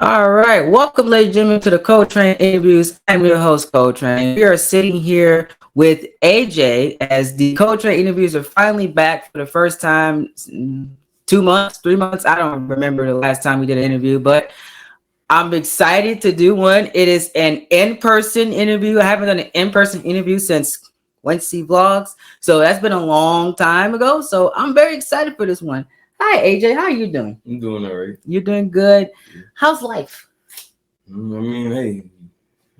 All right, welcome, ladies and gentlemen, to the Coletrain interviews. I'm your host, Coletrain. We are sitting here with AJ as the Coletrain interviews are finally back for the first time. 2 months, 3 months. I don't remember the last time we did an interview, but I'm excited to do one. It is an in-person interview. I haven't done an in-person interview since Quincy Vlogs, so that's been a long time ago. So I'm very excited for this one. Hi, AJ. How are you doing? I'm doing all right. You're doing good. How's life? Hey,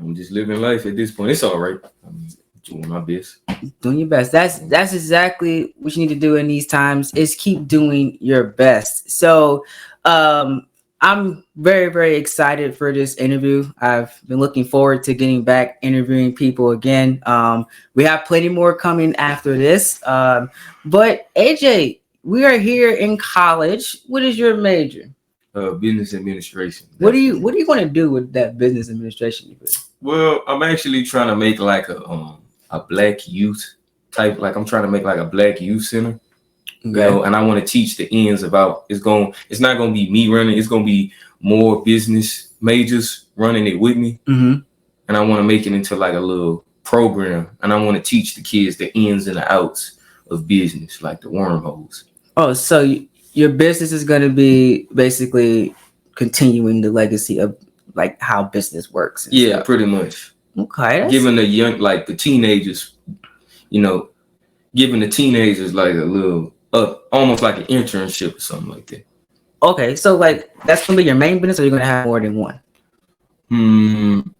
I'm just living life at this point. It's all right. I'm doing my best. Doing your best. That's exactly what you need to do in these times is keep doing your best. So I'm very, very excited for this interview. I've been looking forward to getting back interviewing people again. We have plenty more coming after this. But AJ, we are here in college. What is your major? Business administration. What are you going to do with that business administration? Well, I'm actually trying to make like a black youth type. Like I'm trying to make like a black youth center. Okay. And I want to teach the ends about. It's not gonna be me running. It's gonna be more business majors running it with me. Mm-hmm. And I want to make it into like a little program. And I want to teach the kids the ins and the outs of business, like the wormholes. Oh, so your business is going to be basically continuing the legacy of like how business works. Yeah, stuff. pretty much. Okay. Giving the young, like the teenagers, giving the teenagers like a little, almost like an internship or something like that. Okay, so like that's going to be your main business, or you're going to have more than one? I'm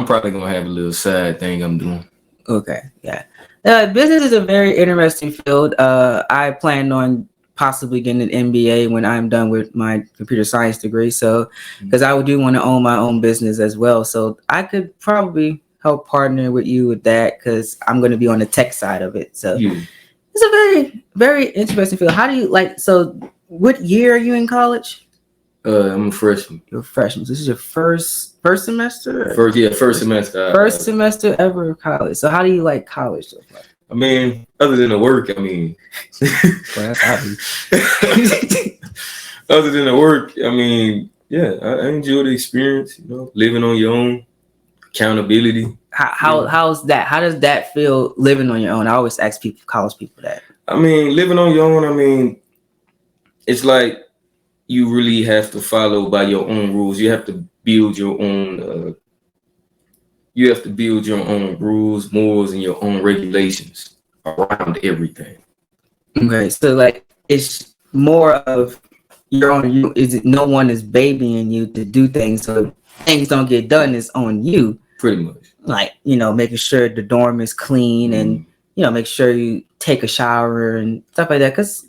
probably going to have a little side thing I'm doing. Okay, yeah. Business is a very interesting field. I plan on possibly getting an MBA when I'm done with my computer science degree. So, because I do want to own my own business as well. So I could probably help partner with you with that because I'm going to be on the tech side of it. So It's a very, very interesting field. How do you so what year are you in college? I'm a freshman. You're a freshman. So this is your first semester? First semester. First semester ever of college. So how do you like college so far? Other than the work, well, that's obvious. Other than the work, I enjoy the experience, living on your own, accountability. How's that? How does that feel living on your own? I always ask college people that. Living on your own, it's like you really have to follow by your own rules. You have to build your own rules, morals, and your own regulations around everything. Okay, so like it's more of your own. No one is babying you to do things, so things don't get done. It's on you. Pretty much. Like making sure the dorm is clean and make sure you take a shower and stuff like that. Because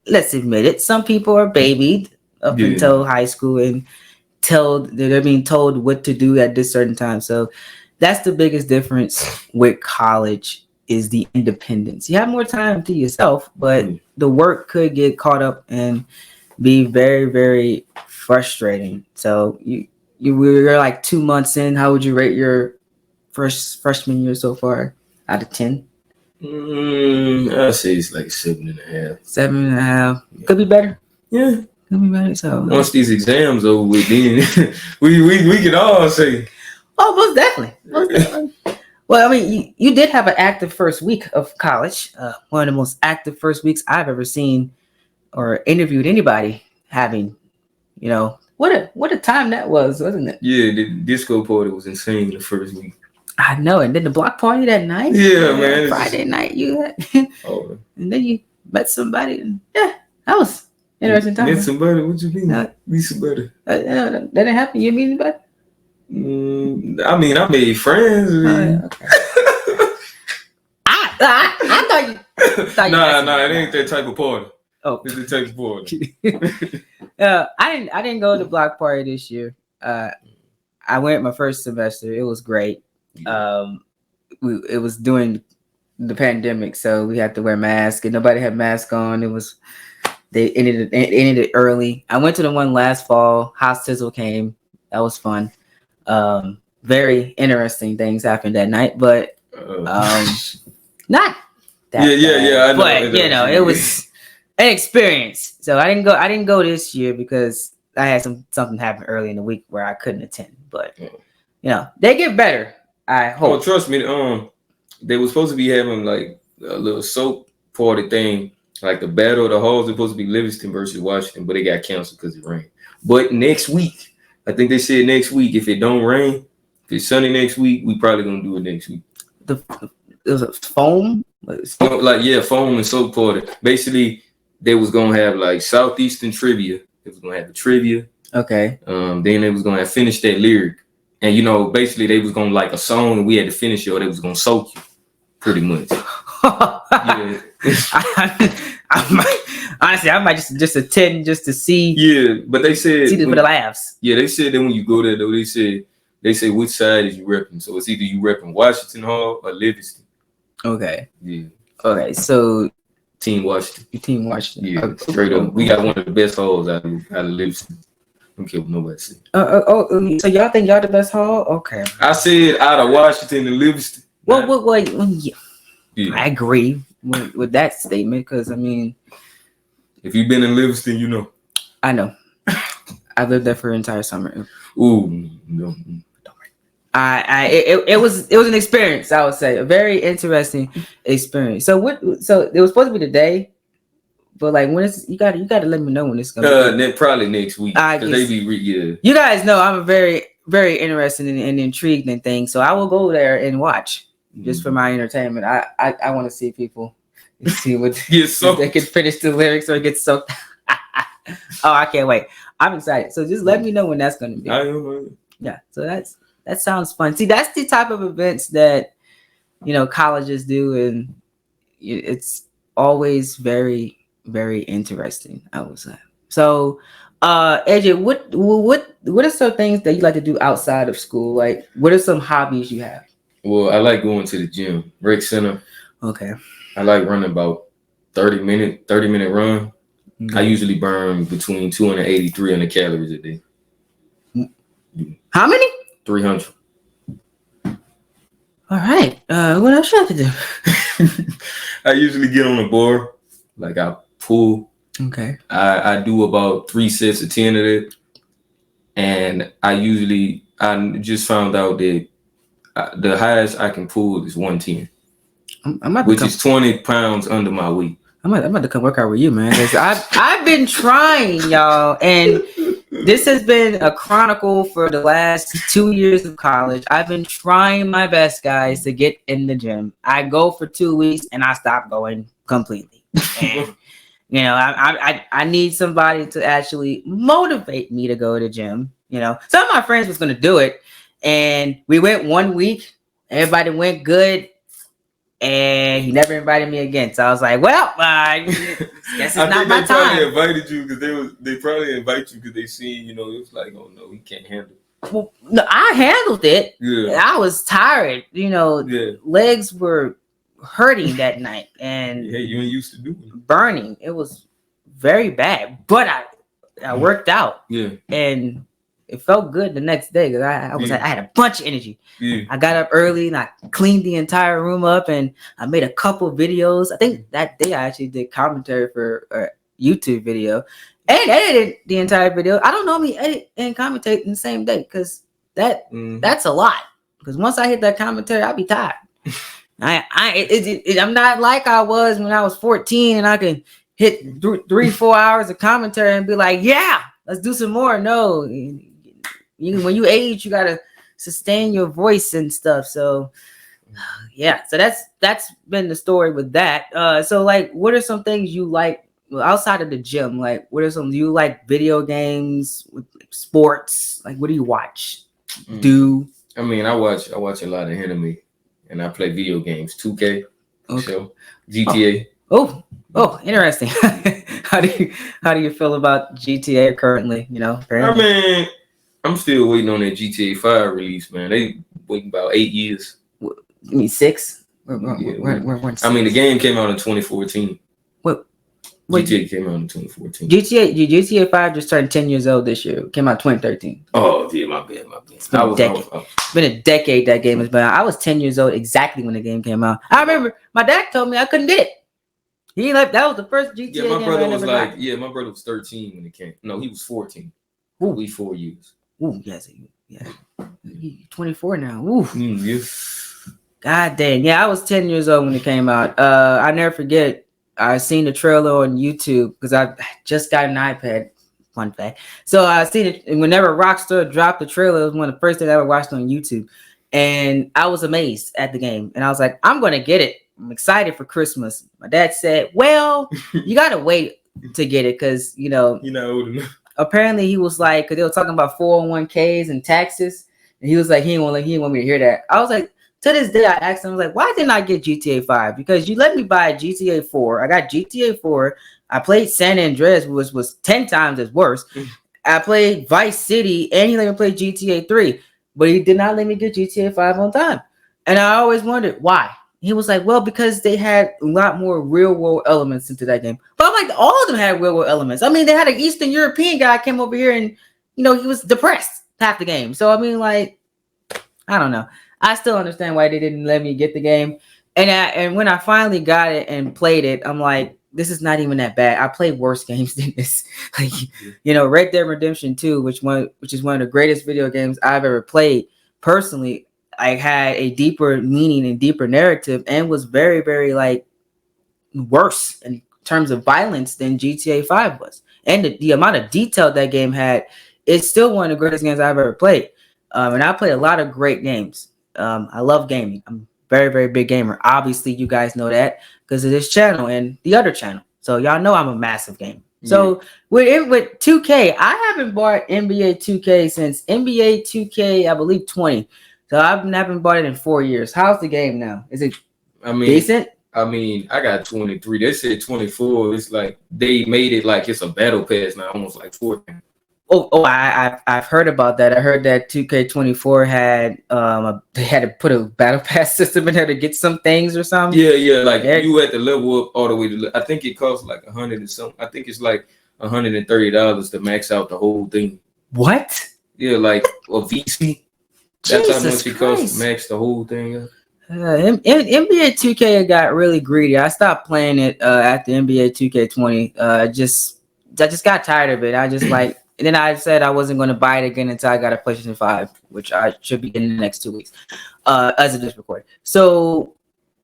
let's admit it, some people are babied up until high school and they're being told what to do at this certain time. So that's the biggest difference with college is the independence. You have more time to yourself, but the work could get caught up and be very, very frustrating. So you're like 2 months in. How would you rate your first freshman year so far out of 10? I'd say it's like 7.5. 7.5. Could be better. Yeah. Could be better. So once these exams over with, then we can all say. Oh, most definitely. Well, you did have an active first week of college. One of the most active first weeks I've ever seen or interviewed anybody having. What a time that was, wasn't it? Yeah, the disco party was insane the first week. I know, and then the block party that night. Yeah, man. Friday night you had, and then you met somebody. And, that was interesting time. Met somebody? What you mean? Meet somebody? That didn't happen. You meet anybody? I made friends. Okay. I thought you. Nah, it ain't that type of party. Oh, it's the type of party. I didn't go to the block party this year. I went my first semester. It was great. It was during the pandemic, so we had to wear masks, and nobody had masks on. They ended it early. I went to the one last fall. Hot Sizzle came. That was fun. Very interesting things happened that night, but not that yeah. I know, but it was an experience. So I didn't go this year because I had something happen early in the week where I couldn't attend. But they get better. I hope. Oh, trust me. They were supposed to be having like a little soap party thing, like the Battle of the Halls. It's supposed to be Livingston versus Washington, but it got canceled because it rained. But next week, I think they said next week, if it don't rain, if it's sunny next week, we probably gonna do it next week. It was a foam. Foam and soap party. Basically, they was gonna have like Southeastern trivia. They was gonna have the trivia. Okay. Then they was gonna have finished that lyric. And basically they was gonna like a song and we had to finish it or they was gonna soak you. Pretty much. Yeah. I might just attend just to see. Yeah, but they said for the laughs. Yeah, they said that when you go there though, they say which side is you repping. So it's either you repping Washington Hall or Livingston. Okay. Yeah. Okay, so Team Washington. You Team Washington. Yeah, straight up. We got one of the best halls out of Livingston. I don't care what nobody said. So y'all think y'all the best hall? Okay. I said out of Washington and Livingston. Well, yeah. I agree with that statement because I mean, if you've been in Livingston, you know. I know. I lived there for an entire summer. Ooh, no. It was an experience. I would say a very interesting experience. So it was supposed to be today, but like when it's you got to let me know when it's gonna be. Probably next week. They be You guys know I'm a very very interested and intrigued in things, so I will go there and watch just for my entertainment. I want to see people see what if they can finish the lyrics or get soaked. Oh, I can't wait. I'm excited. So just let me know when that's gonna be. Yeah. So that sounds fun. See, that's the type of events that colleges do, and it's always very, very interesting, I would say. So, AJ, what are some things that you like to do outside of school? Like, what are some hobbies you have? Well, I like going to the gym, rec center. Okay. I like running about 30-minute run. Mm-hmm. I usually burn between 280 and 300 calories a day. How many? 300. All right. What else you have to do? I usually get on the bar, like I pull. Okay. I do about 3 sets of 10 of it, and I just found out that the highest I can pull is 110, which is 20 pounds under my weight. I'm about to come work out with you, man. I've been trying, y'all, and this has been a chronicle for the last 2 years of college. I've been trying my best, guys, to get in the gym. I go for 2 weeks and I stop going completely. And I need somebody to actually motivate me to go to the gym. Some of my friends was going to do it, and we went 1 week. Everybody went good. And he never invited me again. So I was like, well, I guess it's not my time. They probably invited you because they probably invite you because they seen, it was like, oh no, he can't handle it. Well, no, I handled it. Yeah. I was tired. Legs were hurting that night. And yeah, you ain't used to doing it. Burning. It was very bad. But I worked out. Yeah. And it felt good the next day because I had a bunch of energy. Yeah. I got up early and I cleaned the entire room up and I made a couple videos. I think that day I actually did commentary for a YouTube video and edited the entire video. I don't normally edit and commentate in the same day because that's a lot. Because once I hit that commentary, I'll be tired. I'm not like I was when I was 14 and I could hit 3-4 hours of commentary and be like, yeah, let's do some more. No. When you age, you gotta sustain your voice and stuff. So yeah, so that's been the story with that. So like, what are some things you like outside of the gym? Like, what are some you like? Video games, sports? Like, what do you watch? Do I mean I watch a lot of anime, and I play video games. 2K, okay. So GTA. Oh, interesting. How do you feel about GTA currently? I mean, I'm still waiting on that GTA 5 release, man. They waiting about 8 years. You mean 6? We're I mean, the game came out in 2014. What? GTA came out in 2014. GTA 5 just turned 10 years old this year. It came out 2013. Oh, yeah, my bad. It's been a decade that game has been out. I was 10 years old exactly when the game came out. I remember my dad told me I couldn't get it. That was the first GTA game. My brother was 13 when it came. No, he was 14. We 4 years. Ooh, yes, yeah. You're 24 now. Ooh. Yes. God dang. Yeah, I was 10 years old when it came out. I never forget. I seen the trailer on YouTube because I just got an iPad. Fun fact. So I seen it, and whenever Rockstar dropped the trailer, it was one of the first things I ever watched on YouTube. And I was amazed at the game. And I was like, I'm gonna get it. I'm excited for Christmas. My dad said, well, you gotta wait to get it because you're not old enough. Apparently he was like, because they were talking about 401ks and taxes, and he was like, he didn't want me to hear that. I was like, to this day, I asked him, I was like, why didn't I get GTA 5? Because you let me buy GTA 4. I got GTA 4. I played San Andreas, which was 10 times as worse. I played Vice City, and he let me play GTA 3, but he did not let me get GTA 5 on time. And I always wondered why. He was like, well, because they had a lot more real world elements into that game. But I'm like, all of them had real world elements. I mean, they had an Eastern European guy came over here and, he was depressed half the game. So, I mean, like, I don't know. I still understand why they didn't let me get the game. And when I finally got it and played it, I'm like, this is not even that bad. I played worse games than this. Like, Red Dead Redemption 2, which is one of the greatest video games I've ever played personally. I had a deeper meaning and deeper narrative and was very, very like worse in terms of violence than GTA 5 was. And the amount of detail that game had, it's still one of the greatest games I've ever played. And I played a lot of great games. I love gaming. I'm a very, very big gamer. Obviously, you guys know that because of this channel and the other channel. So y'all know I'm a massive gamer. So with 2K, I haven't bought NBA 2K since NBA 2K, I believe 20. So I haven't bought it in 4 years. How's the game now? Is it decent? I mean, I got 23. They said 24. It's like they made it like it's a battle pass now, almost like Fortnite. I've heard about that. I heard that 2K24 had they had to put a battle pass system in there to get some things or something. Yeah. Like you had to level up all the way to. I think it costs like 100 and something. I think it's like $130 to max out the whole thing. What? Yeah, like a VC. That's how much it costs to max the whole thing up. NBA 2K got really greedy. I stopped playing it after NBA 2K20. I just got tired of it. I just like, and then I said I wasn't going to buy it again until I got a PlayStation 5, which I should be getting in the next 2 weeks as of this recording. So,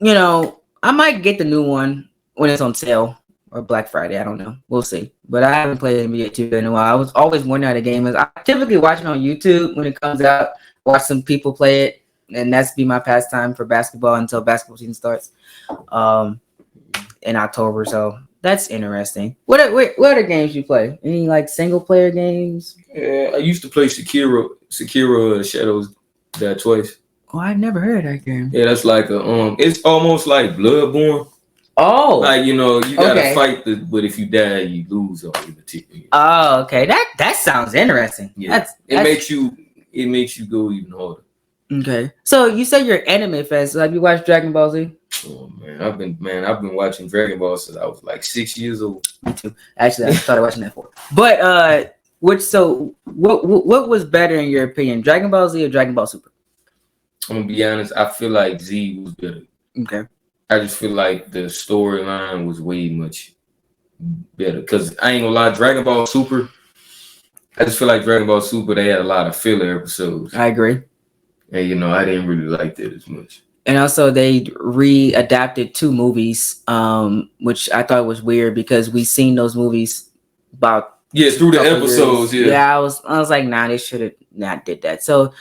I might get the new one when it's on sale or Black Friday. I don't know. We'll see. But I haven't played NBA 2K in a while. I was always wondering how the game is. I typically watch it on YouTube when it comes out. Watch some people play it, and that's be my pastime for basketball until basketball season starts in October. So that's interesting. What other games you play? Any like single player games? Yeah, I used to play Sekiro Shadows Die Twice. Oh, I never heard of that game. Yeah, that's like it's almost like Bloodborne. Oh, like you gotta fight but if you die, you lose all your material. Oh, okay. That sounds interesting. Yeah, it makes you go even harder. Okay, so you say you're anime fan. So have you watched Dragon Ball Z? Oh man, I've been watching Dragon Ball since I was like 6 years old. Me too. Actually, I started watching that for. But what was better in your opinion, Dragon Ball Z or Dragon Ball Super? I'm gonna be honest. I feel like Z was better. Okay. I just feel like the storyline was way much better. Cause I ain't gonna lie, Dragon Ball Super. I just feel like Dragon Ball Super, they had a lot of filler episodes. I agree. And I didn't really like that as much. And also they readapted 2 movies, which I thought was weird because we seen those movies about through the episodes. Years. Yeah, I was like, nah, they should have not did that. So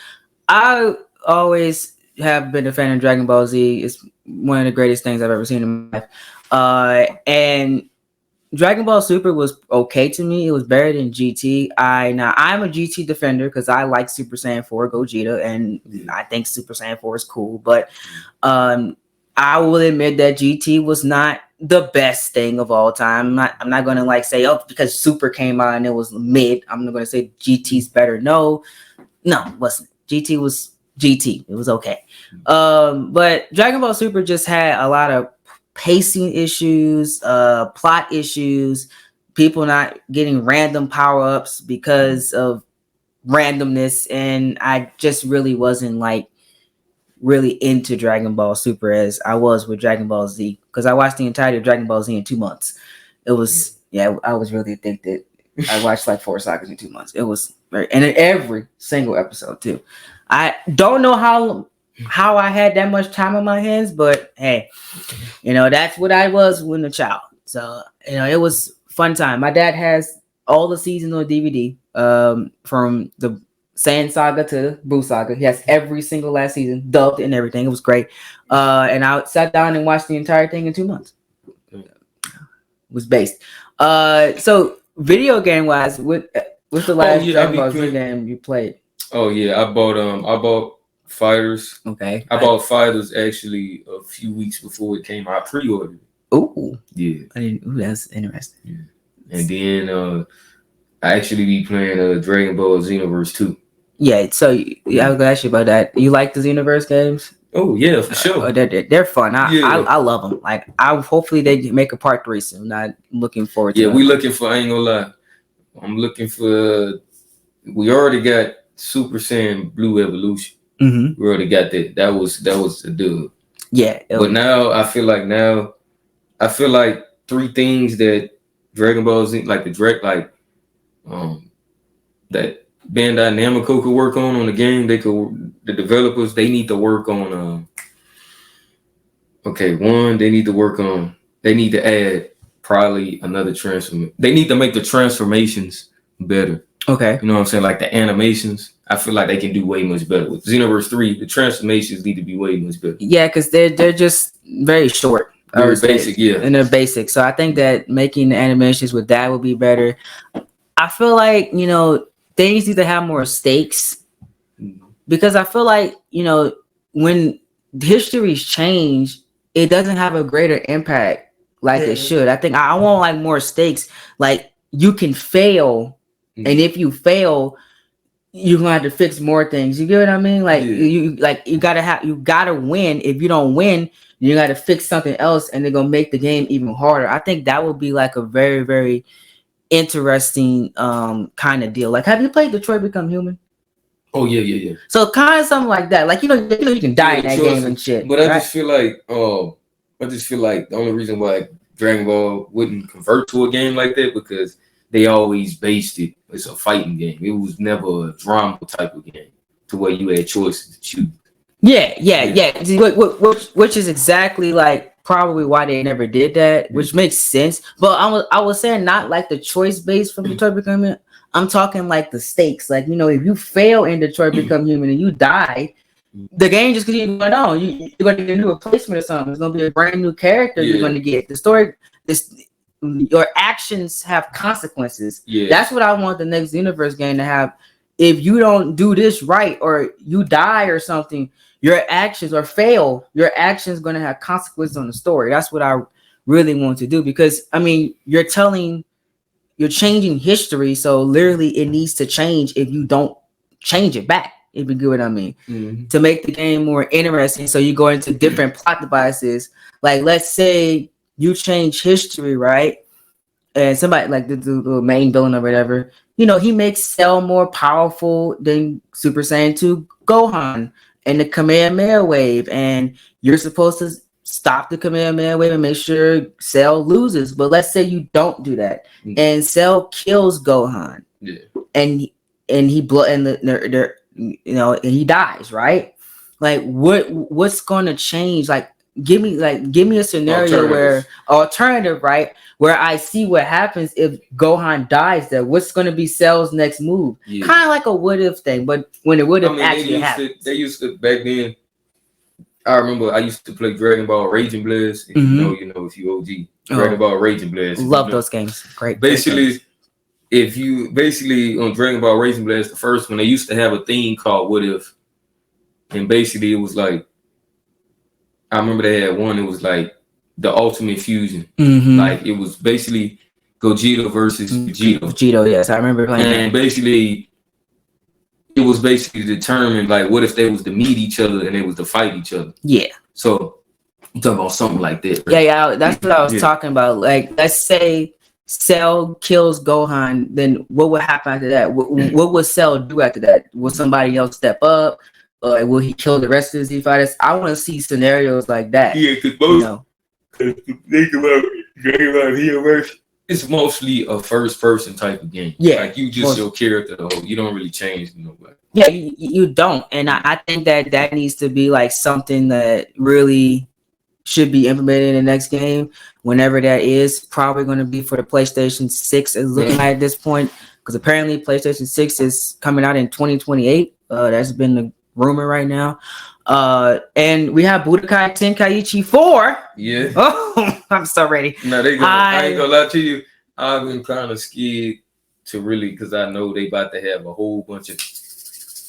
I always have been a fan of Dragon Ball Z. It's one of the greatest things I've ever seen in my life. And Dragon Ball Super was okay to me. It was better than GT. I'm a GT defender because I like Super Saiyan 4 Gogeta, and I think Super Saiyan 4 is cool. But I will admit that GT was not the best thing of all time. I'm not going to say, oh, because Super came out and it was mid, I'm not going to say GT's better. No, it wasn't. GT was GT. It was okay. But Dragon Ball Super just had a lot of pacing issues, plot issues, people not getting random power-ups because of randomness, and I just really wasn't really into Dragon Ball Super as I was with Dragon Ball Z, because I watched the entirety of Dragon Ball Z in 2 months. It was I was really addicted. I watched 4 sagas in 2 months. It was right, and in every single episode too. I don't know how I had that much time on my hands, but hey, that's what I was when a child. So it was fun time. My dad has all the seasons on DVD, from the Sand Saga to Boo Saga. He has every single last season dubbed and everything. It was great. And I sat down and watched the entire thing in 2 months. It was based. So video game wise, what's the last Dragon Ball Z game you played? Oh yeah, I bought Fighters. Okay. I bought Fighters actually a few weeks before it came out. I pre-ordered it. Ooh. Yeah. That's interesting. Yeah. And then I actually be playing Dragon Ball Xenoverse 2. Yeah, so I was gonna ask you about that. You like the Xenoverse games? Oh yeah, for sure. They're fun. I love them. Like hopefully they make a part 3 soon. Not looking forward to. Yeah, we looking for. I ain't gonna lie. I'm looking for. We already got Super Saiyan Blue Evolution. Mm-hmm. We already got that. That was the dude. Yeah. But now I feel like 3 things that Dragon Ball Z, like the direct, like that Bandai Namco could work on the game. The developers, they need to work on. They need to add probably another transformation. They need to make the transformations better. Okay. You know what I'm saying? Like the animations, I feel like they can do way much better. With Xenoverse 3, the transformations need to be way much better. Yeah, because they're just very short. Very basic, yeah. And they're basic. So I think that making the animations with that would be better. I feel like, things need to have more stakes. Because I feel like, when histories change, it doesn't have a greater impact like it should. I think I want like more stakes. Like you can fail, and if you fail, you're gonna have to fix more things. You get what I mean? Like you gotta win. If you don't win, you gotta fix something else, and they're gonna make the game even harder. I think that would be like a very, very interesting kind of deal. Like, have you played Detroit Become Human? Oh yeah. So kind of something like that. Like you can die in that game and shit. But I just feel like the only reason why Dragon Ball wouldn't convert to a game like that because they always based it. It's a fighting game. It was never a drama type of game to where you had choices to choose. Yeah. Which is exactly like probably why they never did that, which makes sense. But I was saying not like the choice based from Detroit Become Human. I'm talking like the stakes. Like, if you fail in Detroit Become Human and you die, the game just continues going on. You're going to get a new replacement or something. It's going to be a brand new character you're going to get. The story, your actions have consequences. Yeah. That's what I want the next universe game to have. If you don't do this right or you die or something, your actions or fail, your actions going to have consequences on the story. That's what I really want to do because, you're changing history, so literally it needs to change if you don't change it back. If you get what I mean. Mm-hmm. To make the game more interesting, so you go into different plot devices. Like, let's say you change history, right? And somebody like the main villain or whatever, he makes Cell more powerful than Super Saiyan 2 Gohan and the Kamehameha wave, and you're supposed to stop the Kamehameha wave and make sure Cell loses. But let's say you don't do that, and Cell kills Gohan, and he dies, right? Like, what's gonna change? Like, give me a scenario where alternative, right? Where I see what happens if Gohan dies. There, what's gonna be Cell's next move? Yeah. Kind of like a what if thing, but when it would have actually happened. They used to back then. I remember I used to play Dragon Ball Raging Blast. If you know, if you OG Dragon Ball Raging Blast. Love those games. Great. Basically, if you on Dragon Ball Raging Blast, the first one, they used to have a theme called What If, and basically it was like, I remember they had one. It was like the Ultimate Fusion. Mm-hmm. Like it was basically Gogeta versus Vegeta. Vegeta, yes, I remember playing. And basically, it was basically determined like what if they was to meet each other and they was to fight each other. Yeah. So I'm talking about something like that. Right? Yeah, that's what I was talking about. Like, let's say Cell kills Gohan, then what would happen after that? What would Cell do after that? Will somebody else step up? Will he kill the rest of the Z fighters? I want to see scenarios like that. Yeah, because think about Dragon Ball Xenoverse. it's mostly a first person type of game. Yeah, like you just your character though. You don't really change nobody. Yeah, you don't, and I think that needs to be like something that really should be implemented in the next game. Whenever that is, probably going to be for the PlayStation 6. Is looking like at this point, because apparently PlayStation 6 is coming out in 2028. That's been the rumor right now. And we have Budokai Tenkaichi 4. Yeah. Oh, I'm so ready. No, I ain't gonna lie to you. I've been kind of scared to really, because I know they about to have a whole bunch of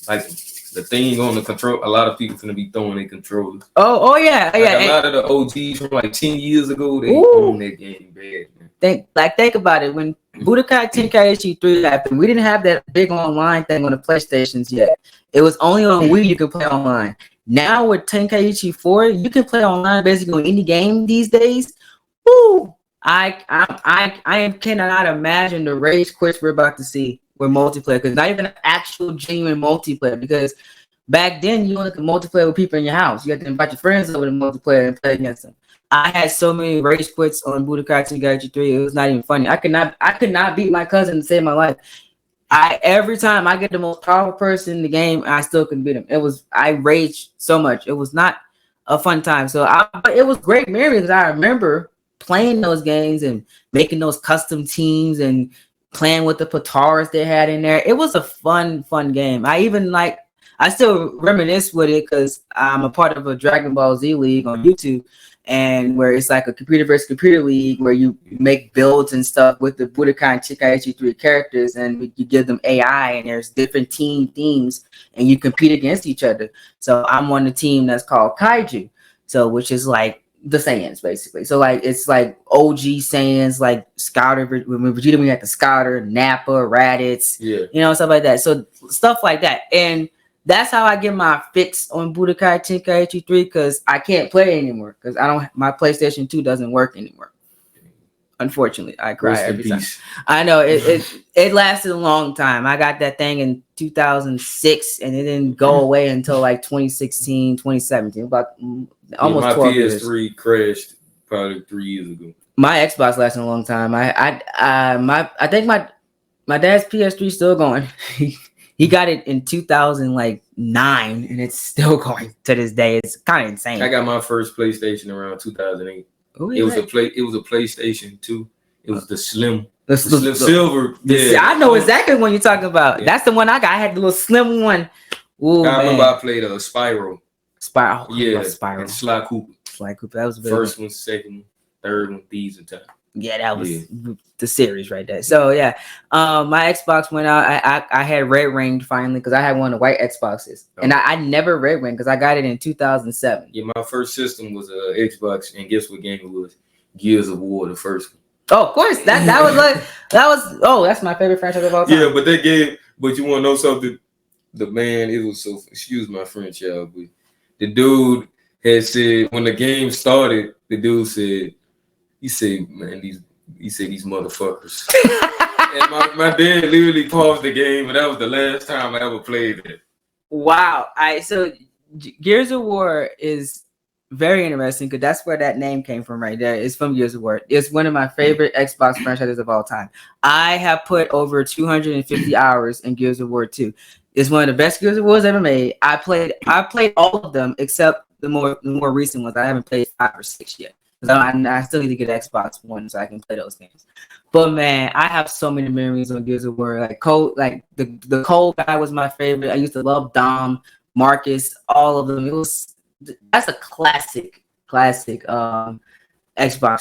like the thing on the control. A lot of people gonna be throwing their controllers. Oh yeah, like yeah. A lot of the OGs from like 10 years ago, they own that game bad. Man. Think about it. When Budokai Tenkaichi 3 happened, we didn't have that big online thing on the PlayStations yet. It was only on Wii you could play online. Now with Tenkaichi 4, you can play online basically on any game these days. Woo! I cannot imagine the rage quits we're about to see with multiplayer, because not even an actual genuine multiplayer. Because back then you only could multiplayer with people in your house. You had to invite your friends over to multiplayer and play against them. I had so many rage quits on Budokai Tenkaichi 3. It was not even funny. I could not beat my cousin to save my life. Every time I get the most powerful person in the game, I still couldn't beat him. I raged so much. It was not a fun time. But it was great memories. I remember playing those games and making those custom teams and playing with the Pataras they had in there. It was a fun game. I still reminisce with it because I'm a part of a Dragon Ball Z league on YouTube, and where it's like a computer versus computer league where you make builds and stuff with the Budokai Tenkaichi 3 characters, and you give them AI, and there's different themes, and you compete against each other. So I'm on the team that's called Kaiju, which is like the Saiyans basically. So like it's like OG Saiyans, like Scouter, when Vegeta, we had the Scouter, Nappa, Raditz, stuff like that. So stuff like that, and that's how I get my fix on Budokai Tenkaichi 3, because I can't play anymore because my PlayStation 2 doesn't work anymore. Unfortunately, I cry every time. I know it lasted a long time. I got that thing in 2006 and it didn't go away until like 2016, 2017, about almost 12 years. My PS3 crashed probably 3 years ago. My Xbox lasted a long time. I think my dad's PS3 is still going. He got it in 2009, and it's still going to this day. It's kind of insane. I got my first PlayStation around 2008. It was a PlayStation 2. It was the slim silver. Yeah, I know exactly what you're talking about. Yeah. That's the one I got. I had the little slim one. Ooh, I remember I played a Spyro. Yeah, Spyro. And Sly Cooper. That was first one, second one, third one, Thieves in Time. Yeah, that was the series right there. So yeah, my Xbox went out. I had red ringed finally because I had one of the white Xboxes, and I never red ringed because I got it in 2007. Yeah, my first system was a Xbox, and guess what game it was? Gears of War, the first one. Oh, of course, that's my favorite franchise of all time. Yeah, but that game. But you want to know something? The man, it was so. Excuse my French, y'all, but the dude had said when the game started, the dude said. He said, man, these motherfuckers. And my dad literally paused the game, and that was the last time I ever played it. Wow. So Gears of War is very interesting because that's where that name came from right there. It's from Gears of War. It's one of my favorite Xbox franchises of all time. I have put over 250 hours in Gears of War 2. It's one of the best Gears of Wars ever made. I played all of them except the more recent ones. I haven't played 5 or 6 yet. I still need to get Xbox One so I can play those games. But man, I have so many memories on Gears of War. Like Cole, like the Cole guy was my favorite. I used to love Dom, Marcus, all of them. That's a classic Xbox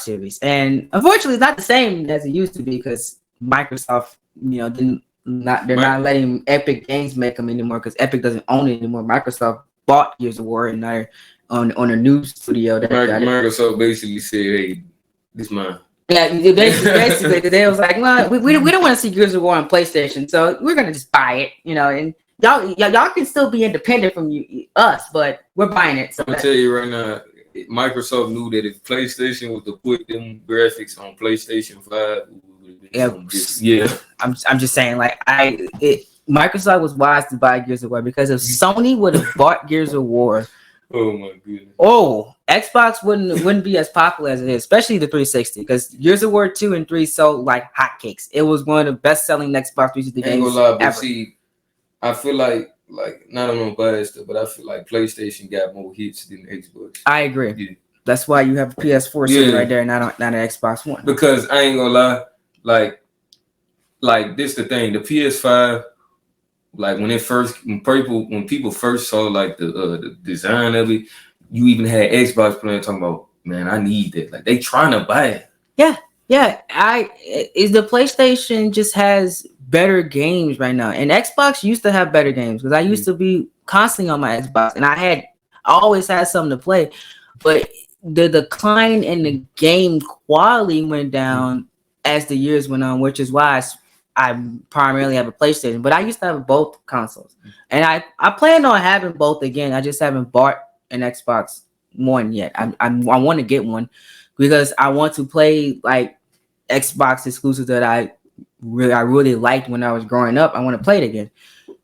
series. And unfortunately, it's not the same as it used to be because Microsoft, they're not letting Epic Games make them anymore because Epic doesn't own it anymore. Microsoft bought Gears of War and they're on a new studio. Microsoft basically said, "Hey, this is mine." Yeah, basically, they was like, "Well, we don't want to see Gears of War on PlayStation, so we're gonna just buy it, and y'all can still be independent from us, but we're buying it." So I'm gonna tell you right now, Microsoft knew that if PlayStation was to put them graphics on PlayStation 5, I'm just saying, like Microsoft was wise to buy Gears of War because if Sony would have bought Gears of War. Oh my goodness. Oh, Xbox wouldn't be as popular as it is, especially the 360, because Gears of War 2 and 3 sold like hotcakes. It was one of the best selling Xbox 360 games. Ain't gonna lie, but ever. see, I feel like not on biased stuff, but I feel like PlayStation got more hits than Xbox. I agree. Yeah. That's why you have a PS4 sitting right there, not an Xbox One. Because I ain't gonna lie, like this the thing, the PS5, like when people first saw like the design of it, you even had Xbox players talking about, man, I need that. Like they trying to buy it. Yeah. The PlayStation just has better games right now, and Xbox used to have better games because I used to be constantly on my Xbox, and I always had something to play, but the decline in the game quality went down as the years went on, which is why I primarily have a PlayStation, but I used to have both consoles, and I plan on having both again. I just haven't bought an Xbox One yet. I want to get one because I want to play like Xbox exclusives that I really liked when I was growing up. I want to play it again.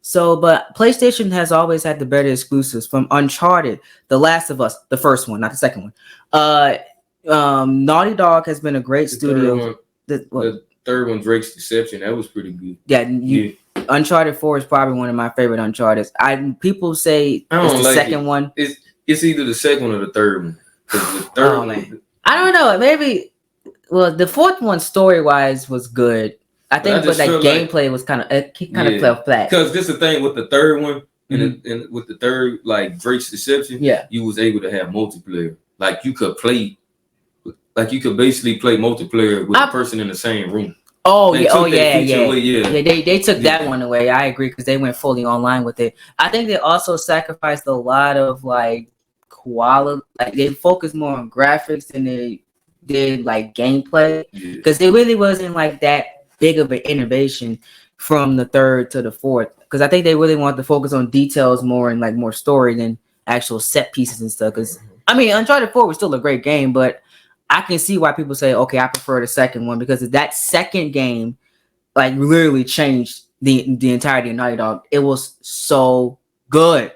So, but PlayStation has always had the better exclusives, from Uncharted, The Last of Us, the first one, not the second one. Naughty Dog has been a great studio. The third one, Drake's Deception, that was pretty good. Yeah. Uncharted 4 is probably one of my favorite Uncharted. People say it's the second one. It's either the second one or the third one. The third one, I don't know. Maybe. Well, the fourth one story wise was good. I think, but like gameplay was kind of fell flat. Because this is the thing with the third one, and with the third, like Drake's Deception, you was able to have multiplayer. Like you could basically play multiplayer with a person in the same room. They took that one away. I agree, because they went fully online with it. I think they also sacrificed a lot of like quality. Like they focused more on graphics than they did like gameplay, because it really wasn't like that big of an innovation from the third to the fourth, because I think they really wanted to focus on details more and like more story than actual set pieces and stuff. Because I mean, Uncharted 4 was still a great game, but I can see why people say, okay, I prefer the second one, because that second game like literally changed the entirety of Naughty Dog. It was so good,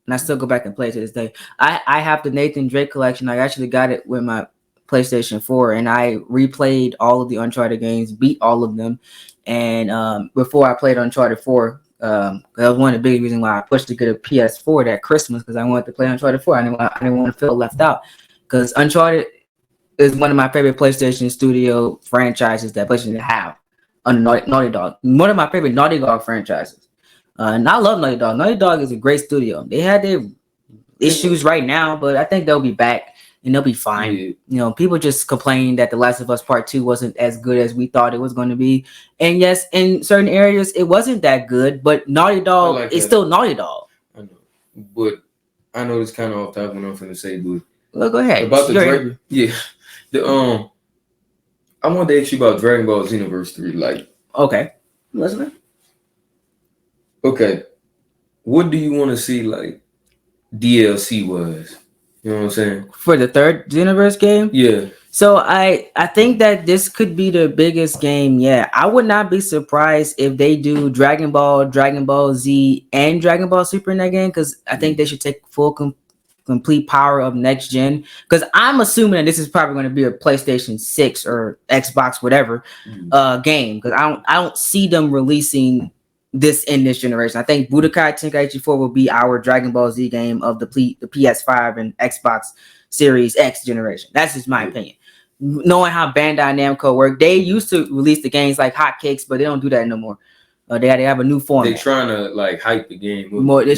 and I still go back and play it to this day. I have the Nathan Drake collection. I actually got it with my PlayStation 4, and I replayed all of the Uncharted games, beat all of them. And before I played Uncharted 4, that was one of the big reasons why I pushed to get a PS4 that Christmas, because I wanted to play Uncharted 4. I didn't want to feel left out, because Uncharted is one of my favorite PlayStation Studio franchises that PlayStation have under Naughty Dog. One of my favorite Naughty Dog franchises. And I love Naughty Dog. Naughty Dog is a great studio. They had their issues right now, but I think they'll be back. And they'll be fine. You know, people just complain that The Last of Us Part 2 wasn't as good as we thought it was going to be. And yes, in certain areas, it wasn't that good. But Naughty Dog is still Naughty Dog. I know. But I know it's kind of off topic what I'm going to say, but... Well, go ahead. About the Dragon... Yeah. I wanted to ask you about Dragon Ball Xenoverse 3. Like... Okay. Listening. Okay. What do you want to see, like, DLC-wise? You know what I'm saying? For the third Xenoverse game? Yeah. So I think that this could be the biggest game yet. I would not be surprised if they do Dragon Ball Z, and Dragon Ball Super in that game, because I think they should take full complete power of next gen. Because I'm assuming that this is probably going to be a PlayStation 6 or Xbox whatever game, because I don't see them releasing this in this generation. I think Budokai Tenkaichi 4 will be our Dragon Ball Z game of the PS5 and Xbox Series X generation. That's just my opinion. Knowing how Bandai Namco work, they used to release the games like hotcakes, but they don't do that no more. They have a new format. They're trying to like hype the game more. They're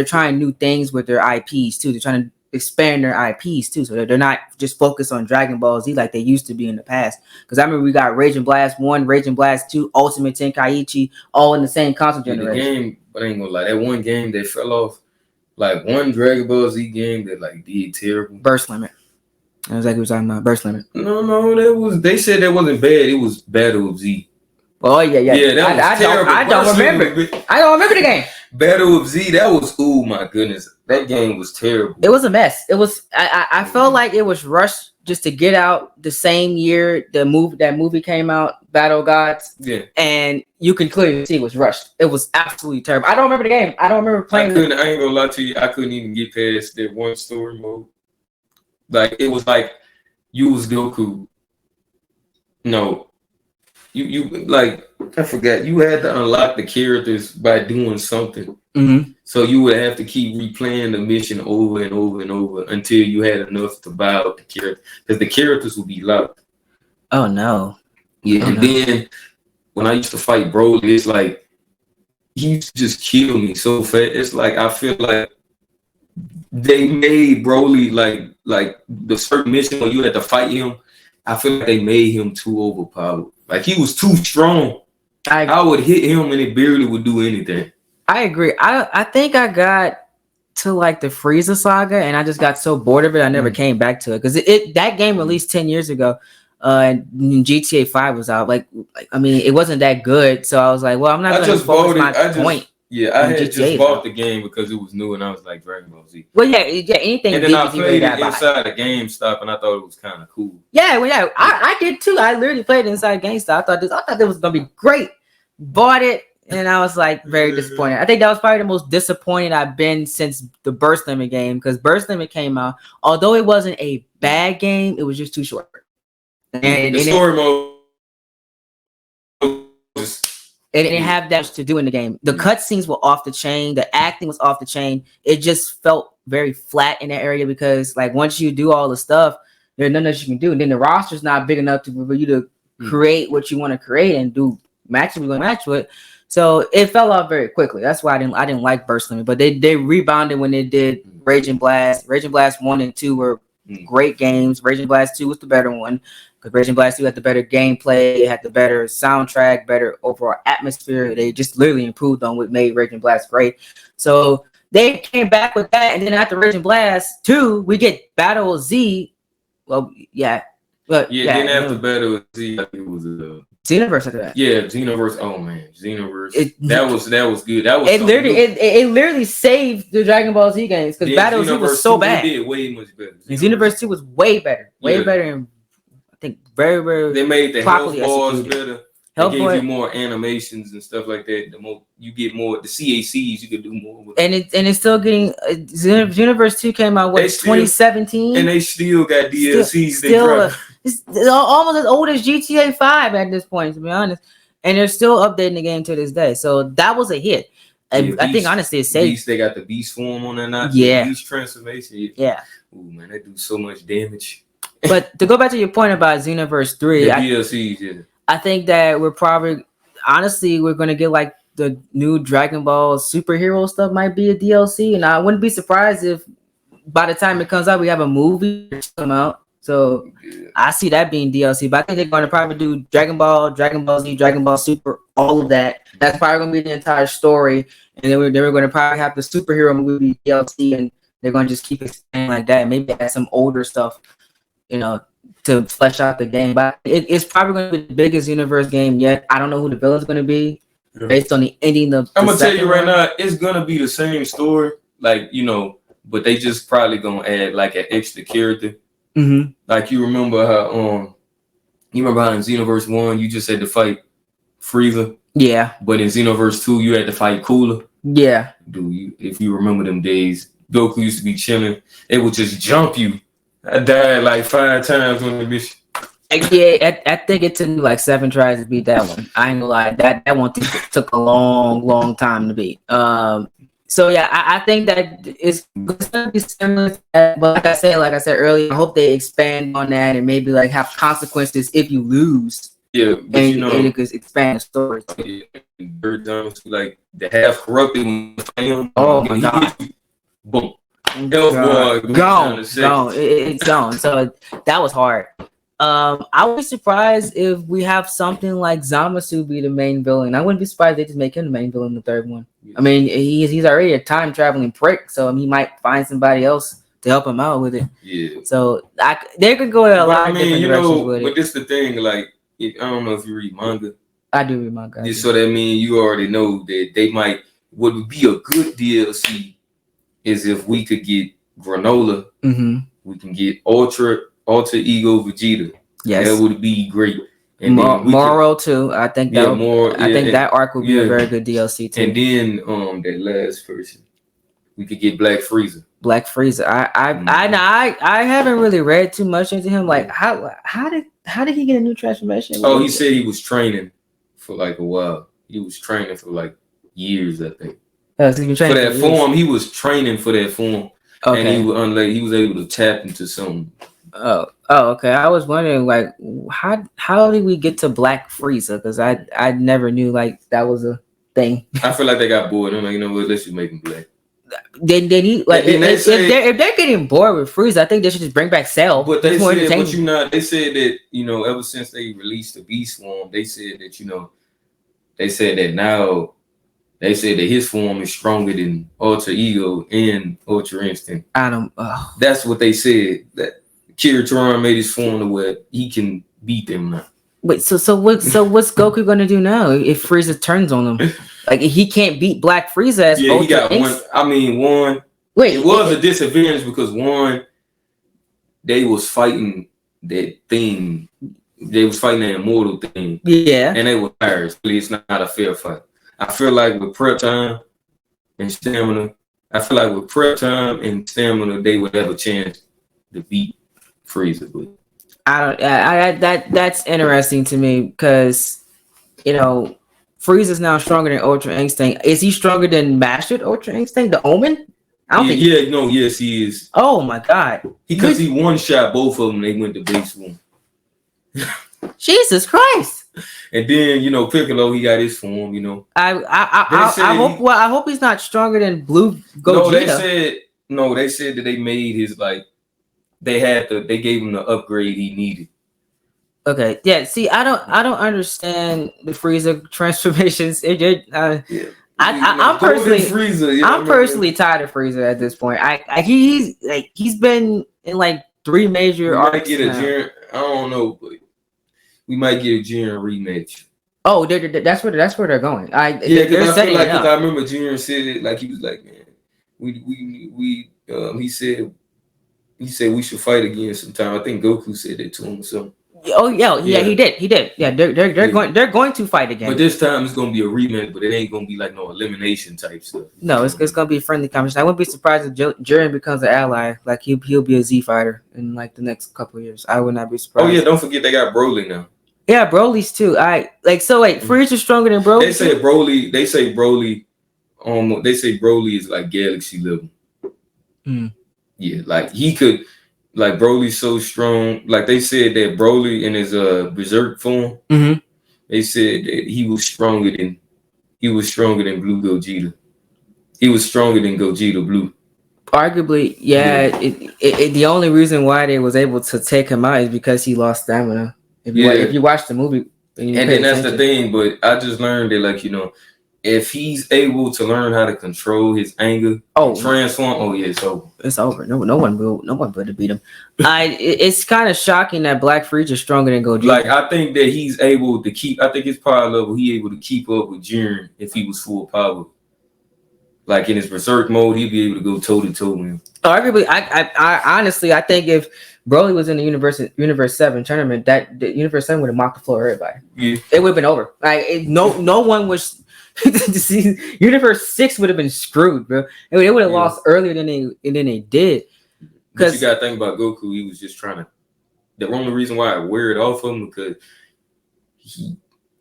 trying new things with their IPs too. They're trying to expand their IPs too, so they're not just focused on Dragon Ball Z like they used to be in the past. Because I remember we got Raging Blast 1, Raging Blast 2, Ultimate Tenkaichi, all in the same console generation. The game, but I ain't gonna lie, that one game that fell off, like one Dragon Ball Z game that like did terrible. Burst Limit. That was like we were talking about Burst Limit. No, they said that wasn't bad. It was Battle of Z. Oh yeah. Yeah, that was terrible. I don't remember the game. Battle of Z, that was, oh my goodness, that game was terrible. It was a mess. It was. I felt like it was rushed just to get out the same year that movie came out, Battle Gods. Yeah, and you can clearly see it was rushed. It was absolutely terrible. I don't remember the game. I don't remember playing. I ain't gonna lie to you. I couldn't even get past that one story mode. Like it was like you was Goku. No, you like I forgot. You had to unlock the characters by doing something. Mm-hmm. So you would have to keep replaying the mission over and over and over until you had enough to buy out the character, because the characters would be locked. Oh no. Yeah, and then when I used to fight Broly, it's like he used to just kill me so fast. It's like I feel like they made Broly like the certain mission when you had to fight him. I feel like they made him too overpowered. Like he was too strong. I would hit him and it barely would do anything. I agree. I think I got to like the Frieza saga and I just got so bored of it I never came back to it, because that game released 10 years ago. And GTA 5 was out. Like I mean, it wasn't that good, so I was like, well, I'm not going to focus my point. Yeah, I had just bought the game because it was new, and I was like Dragon Ball Z. Well, yeah, anything. And then I played it inside the GameStop, and I thought it was kind of cool. Yeah, well, yeah, I did too. I literally played it inside GameStop. I thought it was gonna be great. Bought it, and I was like very disappointed. I think that was probably the most disappointed I've been since the Burst Limit game, because Burst Limit came out. Although it wasn't a bad game, it was just too short. And the story mode. It didn't have that much to do in the game. The cutscenes were off the chain. The acting was off the chain. It just felt very flat in that area, because like once you do all the stuff, there's nothing else you can do. And then the roster's not big enough for you to create what you want to create and do matches we're going to match with. So it fell off very quickly. That's why I didn't like Burst Limit. But they rebounded when they did Raging Blast. Raging Blast 1 and 2 were great games. Raging Blast 2 was the better one, because Raging Blast 2 had the better gameplay, it had the better soundtrack, better overall atmosphere. They just literally improved on what made Raging Blast great. So they came back with that, and then after Raging Blast 2, we get Battle Z. Well, yeah. But then after Battle Z, I think it was Xenoverse after that. Yeah, Xenoverse. Oh man, Xenoverse. That was good. That was it literally saved the Dragon Ball Z games, because Battle Z was so bad. They did way much better. Xenoverse 2 was way better. Way better, and I think very, very. They made the health bars better. They gave you more animations and stuff like that. The more you get more the CACs, you can do more with. And it's still getting Xenoverse 2 came out 2017, and they still got DLCs. It's almost as old as GTA 5 at this point, to be honest. And they're still updating the game to this day. So that was a hit. I think honestly it's safe. They got the beast form on there now. Yeah. The beast transformation. Yeah. Ooh man, they do so much damage. But to go back to your point about Xenoverse 3, DLCs, yeah. I think that we're gonna get like the new Dragon Ball superhero stuff might be a DLC, and I wouldn't be surprised if by the time it comes out we have a movie come out. So I see that being DLC, but I think they're going to probably do Dragon Ball, Dragon Ball Z, Dragon Ball Super, all of that. That's probably going to be the entire story, and then we're going to probably have the superhero movie DLC, and they're going to just keep expanding like that. Maybe add some older stuff, to flesh out the game. But it's probably going to be the biggest universe game yet. I don't know who the villain's going to be based on the ending of. I'm gonna tell you right now, it's gonna be the same story, but they just probably gonna add like an extra character. Mm-hmm. Like you remember how in Xenoverse 1 you just had to fight Frieza. Yeah. But in Xenoverse 2 you had to fight Cooler. Yeah. Dude, if you remember them days, Goku used to be chilling. It would just jump you. I died like 5 times on the mission. Yeah, I think it took me like 7 tries to beat that one. I ain't gonna lie, that one took a long time to beat. So yeah, I think that it's gonna be similar to that, but like I said earlier, I hope they expand on that and maybe like have consequences if you lose. Yeah, but and it could expand the story. Like the half corrupted. Oh my god! Boom. Gone. It's gone. So that was hard. I would be surprised if we have something like Zamasu be the main villain. I wouldn't be surprised if they just make him the main villain in the third one. Yeah. I mean, he's already a time traveling prick, so he might find somebody else to help him out with it. Yeah. So they could go in a lot of different directions with it. But this the thing, like I don't know if you read manga. I do read manga. So that means you already know that they might. What would be a good DLC is if we could get Granola. Mm-hmm. We can get Alter Ego Vegeta. Yes, that would be great. And Moro too. I think that that arc would be a very good DLC too. And then that last person, we could get Black Frieza. Black Frieza. I haven't really read too much into him. Like how did he get a new transformation? Oh, he said he was training for like a while. He was training for like years, I think. So he's been training for that form. He was training for that form, and he was able to tap into something. Oh, okay. I was wondering, like, how did we get to Black Frieza? Because I never knew like that was a thing. I feel like they got bored. I'm like, you know what? Let's just make him black. They need like if they're getting bored with Frieza, I think they should just bring back Cell. But they said, they said that ever since they released the Beast form, they said that they said that now. They said that his form is stronger than Alter Ego and Ultra Instinct. That's what they said. That Kira Toran made his form to where he can beat them now. Wait, so what's Goku gonna do now if Frieza turns on him? Like he can't beat Black Frieza. He got one. I mean, one. Wait, it was a disadvantage because one, they was fighting that thing. They was fighting that immortal thing. Yeah, and they were tired. It's not a fair fight. I feel like with prep time and stamina, they would have a chance to beat Frieza. But that's interesting to me because Frieza's now stronger than Ultra Instinct. Is he stronger than Mastered Ultra Instinct, the Omen? Yes, he is. Oh my god! Because he one shot both of them. They went to base one. Jesus Christ! And then Piccolo, he got his form. I hope he's not stronger than Blue Gogeta. They said that they made his they gave him the upgrade he needed. Okay, yeah. See, I don't understand the Frieza transformations. I'm personally tired of Frieza at this point. He's been in like 3 major arcs. I don't know, but we might get a Jiren rematch. Oh, that's where they're going. Cause I remember Jiren said it, like he was like, man, he said we should fight again sometime. I think Goku said that to him or something. Oh yeah, he did. Yeah, they're going to fight again. But this time it's gonna be a rematch, but it ain't gonna be like no elimination type stuff. No, it's gonna be a friendly competition. I wouldn't be surprised if Jiren becomes an ally. Like he'll be a Z fighter in like the next couple of years. I would not be surprised. Oh yeah, don't forget they got Broly now. Yeah, Broly's too. Frieza's stronger than Broly. They say Broly. They say Broly is like galaxy level. Yeah, like he could. Like Broly's so strong. Like they said that Broly in his berserk form, they said that he was stronger than Blue Gogeta. He was stronger than Gogeta Blue. Arguably, yeah. The only reason why they was able to take him out is because he lost stamina. If you watch the movie, and then that's the thing. But I just learned that if he's able to learn how to control his anger, transform. It's over. It's over. No one will beat him. It's kind of shocking that Black Frieza is stronger than Gogeta. Like I think that he's able to keep. I think his power level, he able to keep up with Jiren if he was full power. Like in his berserk mode, he'd be able to go toe to toe with him. Arguably, I honestly, I think if Broly was in the Universe 7 tournament, that the Universe 7 would have mocked the floor of everybody. Yeah, it would have been over. No one was. Universe 6 would have been screwed, bro. They would have lost earlier than they did. Because you gotta think about Goku. He was just trying to. The only reason why I wear it off him because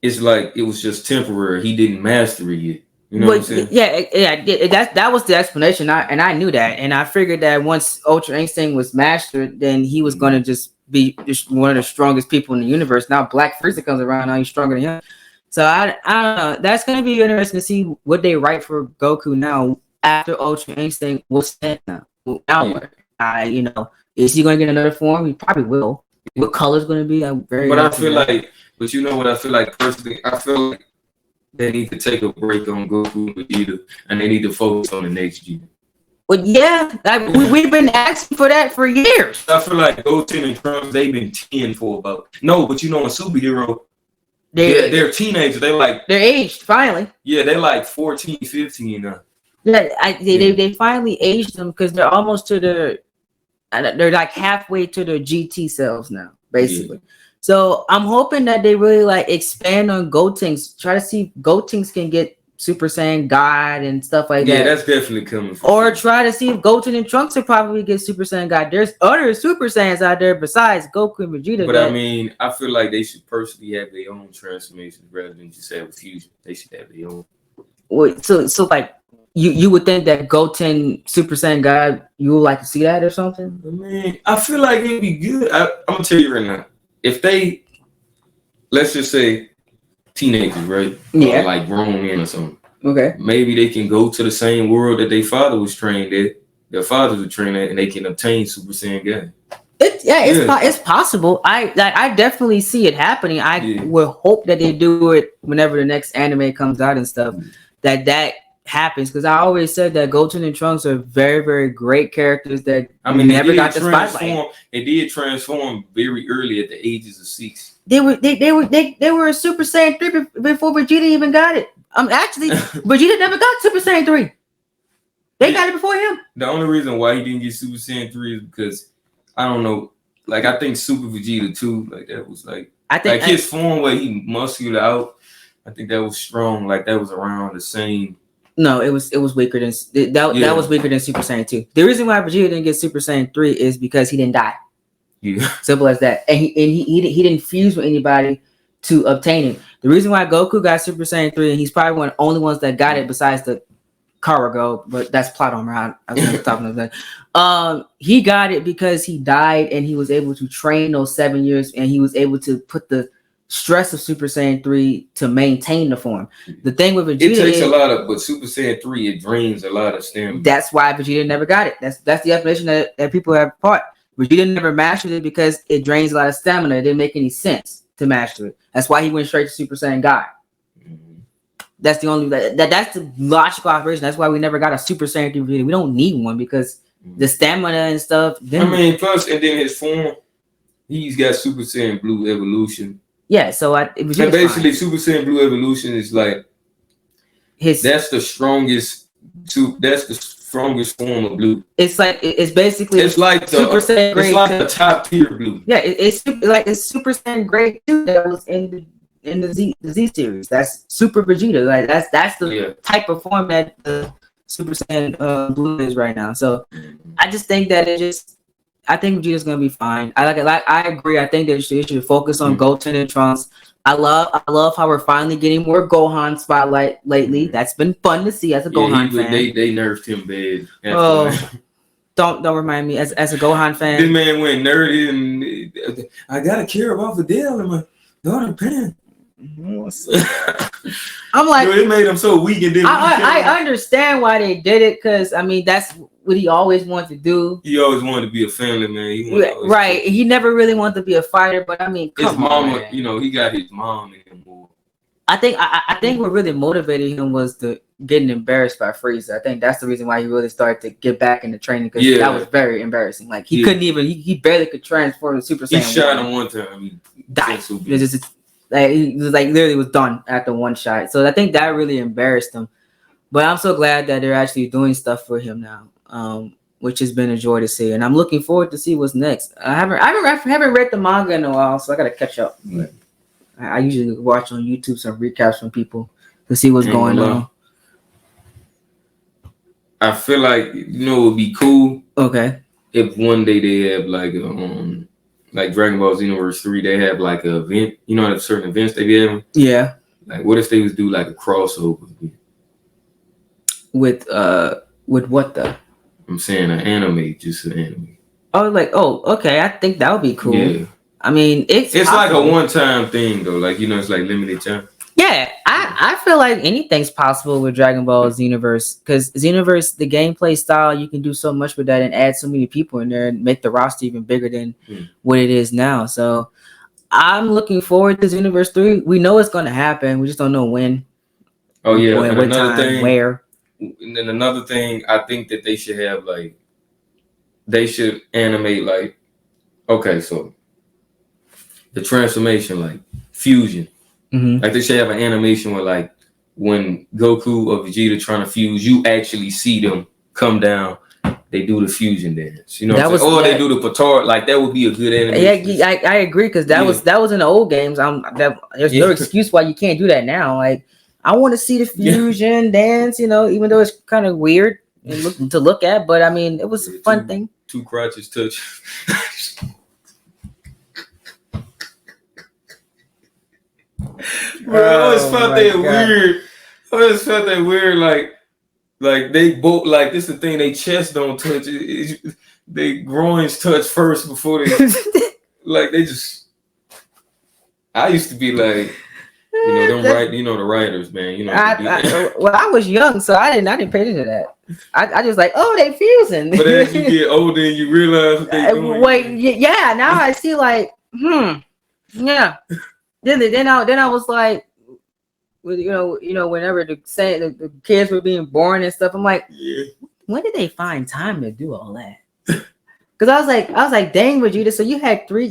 it's like it was just temporary. He didn't master it yet. You know what I'm saying? Yeah. That was the explanation. I knew that, and I figured that once Ultra Instinct was mastered, then he was going to just be one of the strongest people in the universe. Now Black Frieza comes around, now he's stronger than him. So I don't know. That's going to be interesting to see what they write for Goku now after Ultra Instinct will stand now. Is he going to get another form? He probably will. What color is going to be? I'm very. But I feel like, you know what I feel like personally? I feel like they need to take a break on Goku and Vegeta, and they need to focus on the next year. Well, yeah, we've been asking for that for years. I feel like Goten and Trunks, they've been 10 for about. No, but in superhero. They're teenagers. They're aged finally. Yeah, they're like 14, 15 now. Yeah, they finally aged them because they're almost they're like halfway to their GT selves now, basically. Yeah. So I'm hoping that they really expand on Gotenks. Try to see if Gotenks can get Super Saiyan God and stuff like that. Yeah, that's definitely coming. Or try to see if Goten and Trunks will probably get Super Saiyan God. There's other Super Saiyans out there besides Goku and Vegeta. But I mean, I feel like they should personally have their own transformations rather than just have a fusion. They should have their own. Wait, so like you would think that Goten Super Saiyan God, you would like to see that or something? I mean, I feel like it'd be good. I'm gonna tell you right now. If they, let's just say, teenagers, right? Yeah. Or like grown men or something. Okay. Maybe they can go to the same world that their father was trained at. Their fathers were trained at, and they can obtain Super Saiyan God. It's possible. I definitely see it happening. I would hope that they do it whenever the next anime comes out and stuff. That happens, because I always said that Goten and Trunks are very, very great characters that never got the spotlight. They did transform very early at the ages of 6. They were a Super Saiyan 3 before Vegeta even got it. Actually, Vegeta never got Super Saiyan 3. They got it before him. The only reason why he didn't get Super Saiyan 3 is because I don't know. Like, I think Super Vegeta 2, like, that was like, his form where he muscled out. I think that was strong. Like, that was around the same. No, it was weaker than that was weaker than Super Saiyan 2. The reason why Vegeta didn't get Super Saiyan 3 is because he didn't die. Yeah. Simple as that. And he didn't fuse with anybody to obtain it. The reason why Goku got Super Saiyan 3, and he's probably one of the only ones that got it besides the Karago, but that's plot armor. I was talking about that. He got it because he died and he was able to train those 7 years, and he was able to put the stress of Super Saiyan 3 to maintain the form. The thing with Vegeta, it takes a lot of, but Super Saiyan 3, it drains a lot of stamina. That's why Vegeta never got it. That's the explanation that people have taught. Vegeta never mastered it because it drains a lot of stamina. It didn't make any sense to master it. That's why he went straight to Super Saiyan God. That's the only that's the logical operation. That's why we never got a Super Saiyan 3 Vegeta. We don't need one because the stamina and stuff. Plus, and then his form, he's got Super Saiyan Blue Evolution. Yeah, so basically fine. Super Saiyan Blue Evolution is like that's the strongest form of blue. It's like it's like Super Saiyan grade. It's like the top tier blue. Yeah, it's Super Saiyan grade 2 that was in the Z series. That's Super Vegeta. Like that's the type of form that the Super Saiyan Blue is right now. So I just think that I think Vegeta's gonna be fine. I agree. I think that they should focus on Goten and Trunks. I love how we're finally getting more Gohan spotlight lately. That's been fun to see as a Gohan fan. They nerfed him bad. Don't remind me as a Gohan fan. This man went nerdy and I gotta care about Videl and my daughter Pan. I'm like, it made him so weak. And I understand why they did it, because I mean that's what he always wanted to do. He always wanted to be a family man. Right. He never really wanted to be a fighter, but I mean, his mama, he got his mom in him more. I think what really motivated him was getting embarrassed by Frieza. I think that's the reason why he really started to get back into training, because that was very embarrassing. Like he couldn't even he barely could transform to Super Saiyan. He shot him one time. He died. He was like literally was done after one shot. So I think that really embarrassed him. But I'm so glad that they're actually doing stuff for him now, which has been a joy to see. And I'm looking forward to see what's next. I haven't read the manga in a while, so I gotta catch up. I usually watch on YouTube some recaps from people to see what's going on. I feel like it would be cool. Okay. If one day they have like Dragon Ball Xenoverse 3, they have like an event. You know, certain events they be having. Yeah. Like, what if they was do like a crossover with what though? I'm saying an anime, just an anime. Okay. I think that would be cool. Yeah. I mean, it's like a one-time thing though. Like, it's like limited time. Yeah, I feel like anything's possible with Dragon Ball Xenoverse, because Xenoverse, the gameplay style, you can do so much with that and add so many people in there and make the roster even bigger than what it is now. So I'm looking forward to Xenoverse 3. We know it's going to happen. We just don't know when. Oh, yeah. When, what time, where. And then another thing, I think that they should have, like, they should animate, like, okay, so the transformation, like, fusion. Mm-hmm. Like, they should have an animation where, like, when Goku or Vegeta trying to fuse, you actually see them come down. They do the fusion dance, you know. They do the Patard. Like, that would be a good animation. Yeah, I agree, because that was in the old games. There's no excuse why you can't do that now. Like, I want to see the fusion dance, even though it's kind of weird to look at, but I mean, it was a fun thing. Two crotches touch. Bro, I always felt that weird. I always felt that weird, like they both, like, this is the thing, they chest don't touch. They groins touch first before they, like, they just. I used to be like, the writers, man. I was young, so I didn't pay attention to that. I just like, oh, they fusing. But as you get older, and you realize what they doing. Wait, yeah. Now I see, like, yeah. Then I was like, whenever the kids were being born and stuff, I'm like, when did they find time to do all that? Because I was like, dang, Vegeta. So you had 3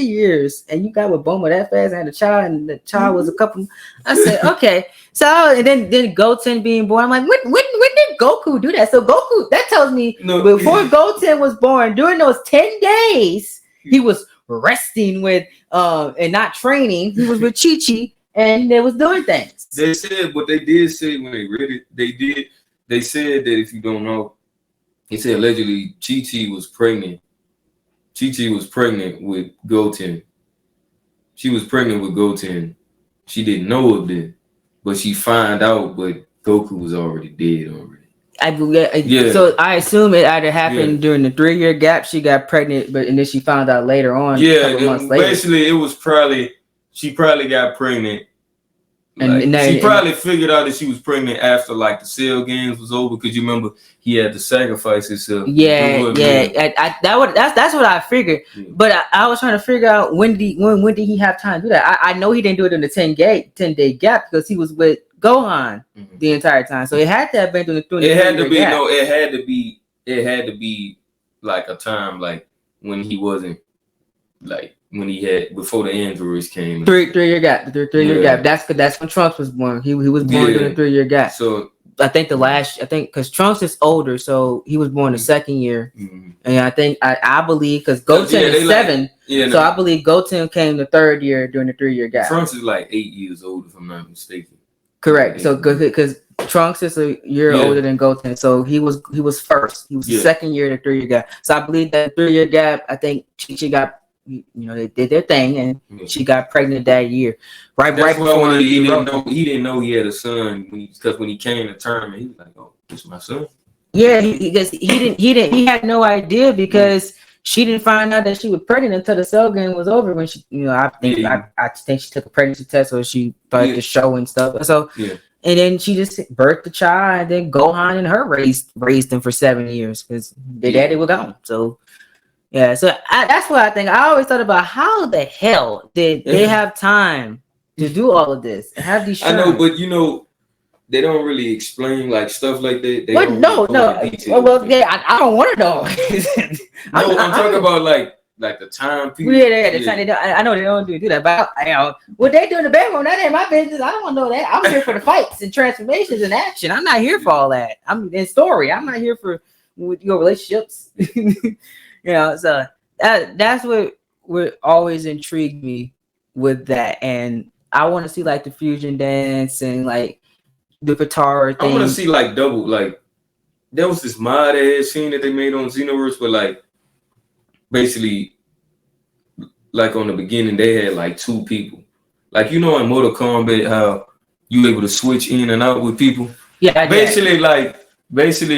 years, and you got with Bulma that fast, and had a child, and the child was a couple. I said, okay. So and then Goten being born. I'm like, when did Goku do that? So Goku, that tells me before Goten was born, during those 10 days, he was resting with and not training. He was with Chi-Chi, and they was doing things. They said, but they did say when they read it, they said that, if you don't know, he said allegedly Chi-Chi was pregnant. Chi-Chi was pregnant with Goten. She was pregnant with Goten. She didn't know of it, but she found out, but Goku was already dead already. So I assume it either happened during the 3-year gap. She got pregnant, and then she found out later on. Yeah, a couple months later. Basically, it was she probably got pregnant. She probably figured out that she was pregnant after, like, the Cell Games was over, because you remember he had to sacrifice himself. That's what I figured. Yeah. But I was trying to figure out when did he have time to do that. I know he didn't do it in the 10-day gap, because he was with Gohan the entire time. So it had to have been through the It had to be gap. No, it had to be like a time like when he wasn't, like, when he had, before the androids came. 3-year gap. The 3-year gap. That's when Trunks was born. He was born during the 3-year gap. So I think because Trunks is older, so he was born the 2nd year. And I believe because Goten is 7. So I believe Goten came the 3rd year during the 3-year gap. Trunks is like 8 years old, if I'm not mistaken. Correct. So because Trunks is a year older than Goten, so he was first. He was the 2nd year of the 3-year gap. So I believe that 3-year gap. I think she got. They did their thing, and she got pregnant that year. Right before he didn't know he had a son, because when he came to tournament, he was like, "Oh, this is my son." Yeah, he had no idea, because she didn't find out that she was pregnant until the Cell Game was over. When she, I think she took a pregnancy test, or she started the show and stuff. So and then she just birthed the child, and then Gohan and her raised them for 7 years, because their daddy was gone. So. Yeah, so that's what I think. I always thought about, how the hell did they have time to do all of this and have these shows? I know, but they don't really explain, like, stuff like that. What? No. I don't want to know. I'm talking about like the time people. I know they don't do that, but what they do in the bedroom, that ain't my business. I don't want to know that. I'm here for the fights and transformations and action. I'm not here for all that. I'm in story. I'm not here for your relationships. So that's what always intrigued me with that, and I want to see, like, the fusion dance and, like, the guitar thing. I want to see, like, double, like, there was this mod ass scene that they made on Xenoverse, but, like, basically, like, on the beginning they had, like, 2 people, like, in Mortal Kombat how you able to switch in and out with people. Basically,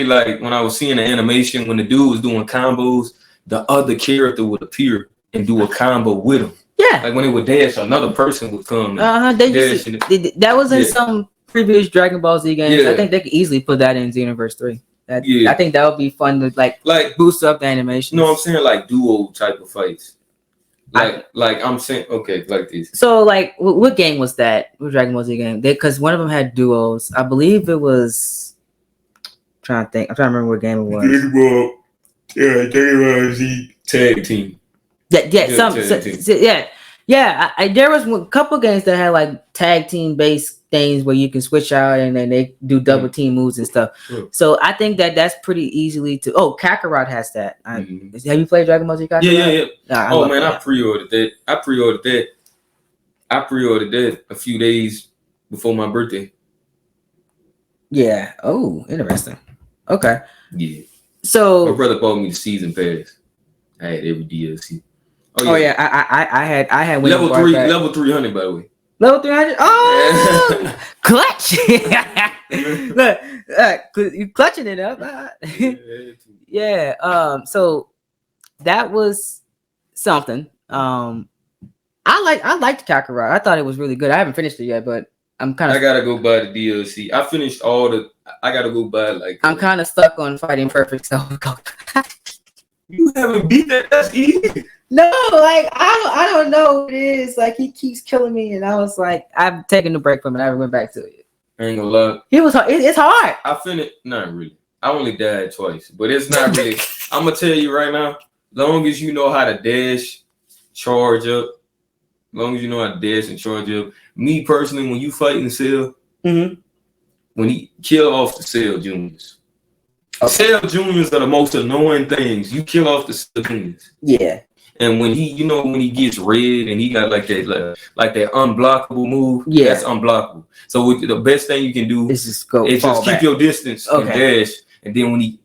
like when I was seeing the animation, when the dude was doing combos, the other character would appear and do a combo with him. Yeah. Like when it would dash, another person would come. That was in some previous Dragon Ball Z games. I think they could easily put that in Xenoverse 3. I think that would be fun to like boost up the animation. No, I'm saying like duo type of fights. Like I'm saying, okay, like this. So like, what game was that? What Dragon Ball Z game? Because one of them had duos. I believe it was. I'm trying to remember what game it was. Dragon Ball Z tag team. There was a couple games that had like tag team based things where you can switch out and then they do double team moves and stuff. So I think that's pretty easily to. Oh, Kakarot has that. Have you played Dragon Ball Z Kakarot? Yeah. I pre-ordered that. I pre-ordered that a few days before my birthday. Yeah. Oh, interesting. Okay. Yeah. My So, brother bought me the season pass. I had every DLC. oh yeah, I had went and level brought three, back level 300 by the way. level 300. Oh, clutch! Look, you clutching it up. Yeah. So that was something. I liked Kakarot. I thought it was really good. I haven't finished it yet, but I'm kind I of gotta go buy the DLC. I finished all the. I gotta go buy like. I'm kind of stuck on fighting perfect. So You haven't beat that. That's easy. no, like I don't know what it is. Like he keeps killing me, and I was like, I've taken a break from it. I haven't went back to it. I ain't gonna lie. It was hard. It's hard. I finished. Not really. I only died twice, but it's not really. I'm gonna tell you right now. Long as you know how to dash, charge up. Long as you know how to dash and charge up. Me personally, when you fight in Cell, when he kill off the Cell Juniors. Cell Juniors are the most annoying things. You kill off the Cell Juniors. Yeah. And when he, when he gets red and he got like that unblockable move, yeah, that's unblockable. So the best thing you can do is just go. Is just keep your distance and dash. And then when he,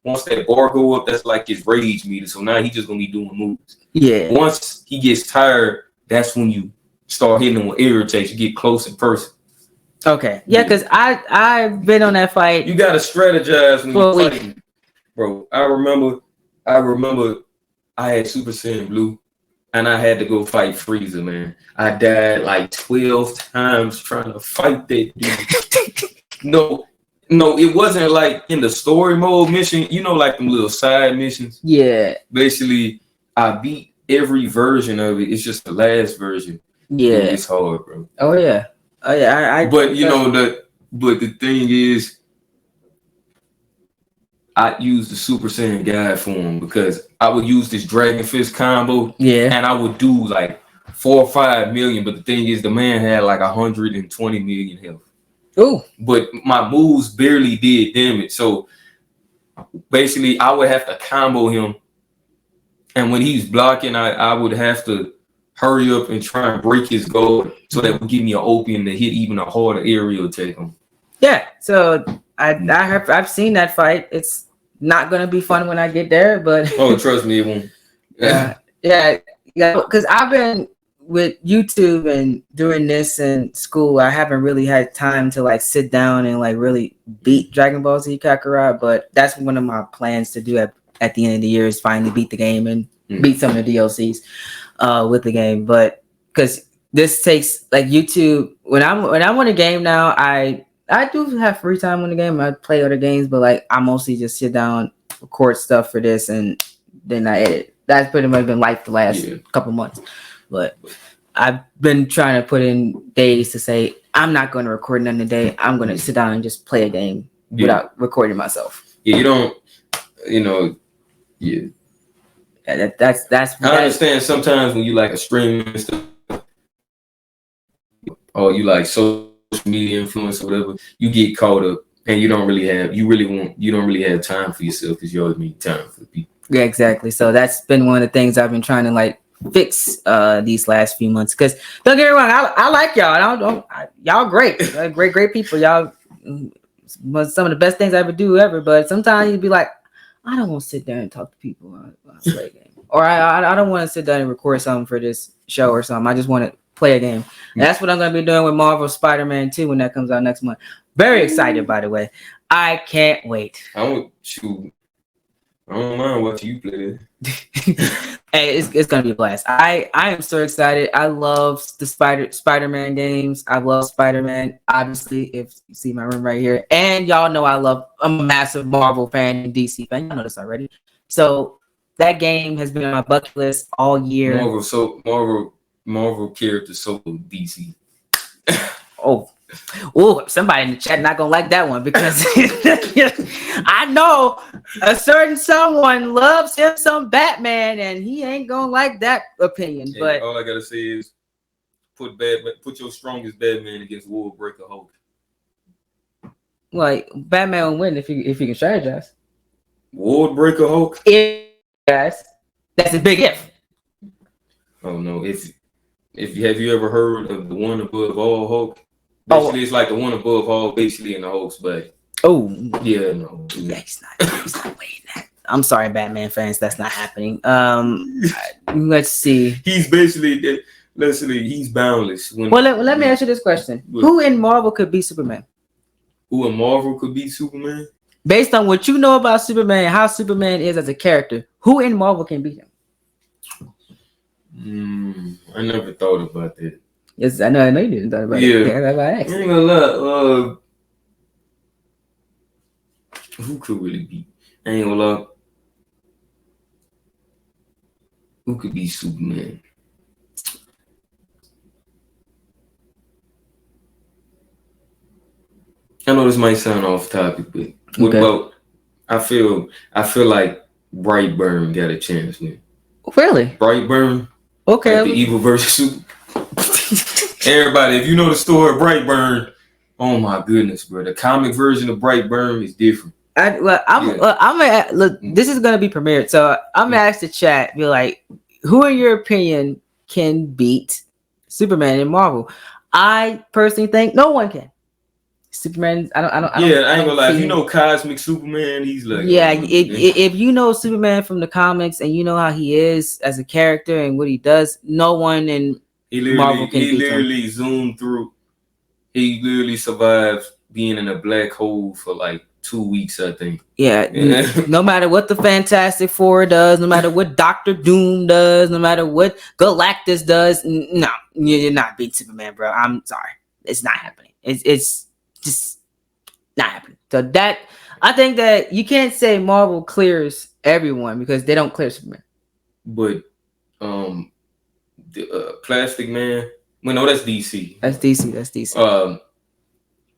once that bar go up, that's like his rage meter. So now he just gonna be doing moves. Yeah. Once he gets tired, that's when you start hitting him with irritation. You get close in person. Okay. Yeah, because I've been on that fight. You gotta strategize when you're fighting, bro. I remember I had Super Saiyan Blue and I had to go fight Frieza, man. I died like 12 times trying to fight that dude. No, it wasn't like in the story mode mission, like them little side missions. Yeah. Basically, I beat every version of it. It's just the last version. Yeah. And it's hard, bro. Oh yeah. Oh yeah. But the thing is, I used the Super Saiyan guide for him because I would use this Dragon Fist combo. Yeah. And I would do like 4 or 5 million. But the thing is, the man had like 120 million health. Ooh. But my moves barely did damage. So basically, I would have to combo him. And when he's blocking, I would have to hurry up and try and break his guard so that would give me an opening to hit even a harder aerial attack on. Yeah. So I've seen that fight. It's not gonna be fun when I get there, but Trust me, it won't. yeah. Because I've been with YouTube and doing this in school. I haven't really had time to like sit down and like really beat Dragon Ball Z Kakarot, but that's one of my plans to do at the end of the year is finally beat the game and beat some of the DLCs with the game. But because this takes like YouTube when I'm on a game now, I do have free time on the game. I play other games, but like I mostly just sit down, record stuff for this, and then I edit. That's pretty much been life the last couple months. But I've been trying to put in days to say I'm not going to record none today. I'm going to sit down and just play a game without recording myself. Yeah, you don't. Yeah. That's. I understand sometimes when you like a stream and stuff, or you like social media influence or whatever, you get caught up and you don't really have time for yourself because you always need time for the people. Yeah, exactly. So that's been one of the things I've been trying to like fix these last few months. Because don't get me wrong, I like y'all. Y'all great, great people. Y'all some of the best things I ever do ever. But sometimes you'd be like, I don't want to sit there and talk to people while I play a game, or I don't want to sit down and record something for this show or something. I just want to play a game. And that's what I'm going to be doing with Marvel Spider-Man 2 when that comes out next month. Very excited, by the way. I can't wait. I don't mind watching you play that. Hey, it's gonna be a blast. I am so excited. I love the Spider-Man games. I love Spider-Man. Obviously, if you see my room right here, and y'all know I'm a massive Marvel fan and DC fan. Y'all know this already. So that game has been on my bucket list all year. Marvel characters so DC. Oh, somebody in the chat not gonna like that one because I know a certain someone loves him some Batman and he ain't gonna like that opinion. Hey, but all I gotta say is put your strongest Batman against World Breaker Hulk. Like Batman will win if you can strategize. World Breaker Hulk. Guys, that's a big if. Oh no! If have you ever heard of the one above all Hulk? Basically, it's like the one above Hulk, basically in the Hulk's body. Oh, yeah, no, yeah, he's not waiting that. I'm sorry, Batman fans, that's not happening. Let's see. He's basically, he's boundless. Let me ask you this question: who in Marvel could be Superman? Who in Marvel could be Superman? Based on what you know about Superman, how Superman is as a character, who in Marvel can beat him? I never thought about that. Yes, I know you didn't thought about it. Yeah, that's why I asked. I ain't gonna lie. Who could really be? I ain't gonna lie. Who could be Superman? I know this might sound off topic, but what about? I feel like Brightburn got a chance, man. Really? Brightburn. Okay. Like the evil versus Super. Everybody, if you know the story of Brightburn, oh my goodness, bro, the comic version of Brightburn is different. I'm gonna look. This is gonna be premiered, so I'm gonna ask the chat. Be like, who in your opinion can beat Superman in Marvel? I personally think no one can. Superman, I don't. Yeah, I ain't gonna lie. If you know Cosmic Superman, he's like. Yeah, if you know Superman from the comics and you know how he is as a character and what he does, no one in Marvel can beat him. He literally zoomed through. He literally survived being in a black hole for like 2 weeks, I think. Yeah. No matter what the Fantastic Four does, no matter what Doctor Doom does, no matter what Galactus does, no, you're not beating Superman, bro. I'm sorry, it's not happening. It's just not happening. So that I think that you can't say Marvel clears everyone because they don't clear Superman. But the Plastic Man. Well, no, that's DC. That's DC.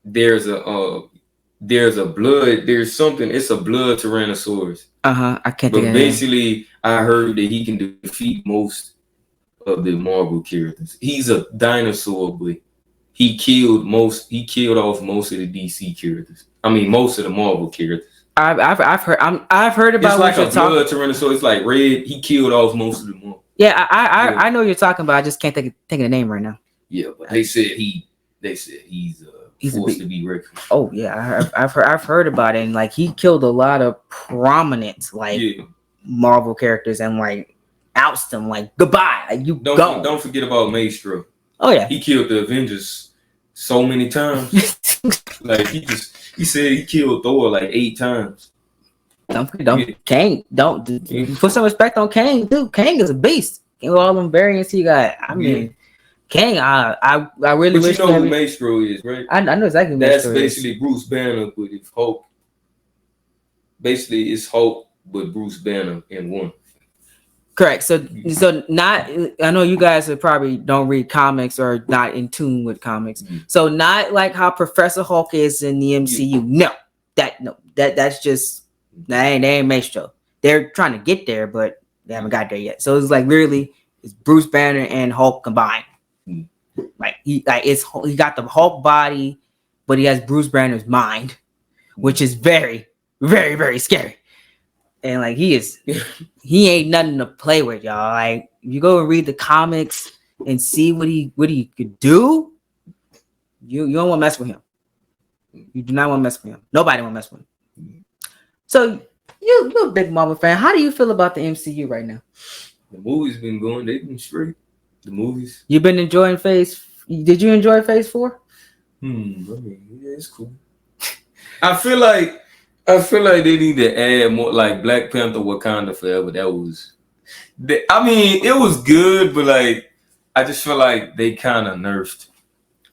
There's a blood. There's something. It's a blood Tyrannosaurus. I can't. But basically, I heard that he can defeat most of the Marvel characters. He's a dinosaur, but he killed off most of the DC characters. I mean, most of the Marvel characters. I've heard about. It's like a blood Tyrannosaurus. It's like red. He killed off most of the Marvel. Yeah, I know what you're talking about. I just can't think of the name right now. Yeah, but they said he's forced to be reckoned. Oh yeah, I've heard about it, and like he killed a lot of prominent Marvel characters and like oust them, like goodbye, like you don't forget about Maestro. Oh yeah, he killed the Avengers so many times. Like he said he killed Thor like 8 times. Kang, put some respect on Kang, dude. Kang is a beast. With all them variants he got. I mean, Kang, I really wish. You know who Maestro is, right? I know exactly. That's basically Bruce Banner, but if Hulk. Basically, it's Hulk, but Bruce Banner in one. Correct. So not. I know you guys probably don't read comics or not in tune with comics. Mm-hmm. So not like how Professor Hulk is in the MCU. No, that's just. They ain't Maestro. They're trying to get there, but they haven't got there yet. So it's like literally it's Bruce Banner and Hulk combined. Like he got the Hulk body, but he has Bruce Banner's mind, which is very, very, very scary. And like he ain't nothing to play with, y'all. Like if you go and read the comics and see what he could do, you don't want to mess with him. You do not want to mess with him. Nobody want to mess with him. So you're a big Marvel fan. How do you feel about the MCU right now? The movies been going. They've been straight. The movies. You've been enjoying Did you enjoy Phase 4? I mean, yeah, it's cool. I feel like they need to add more, like Black Panther: Wakanda Forever. It was good, but like I just feel like they kind of nerfed.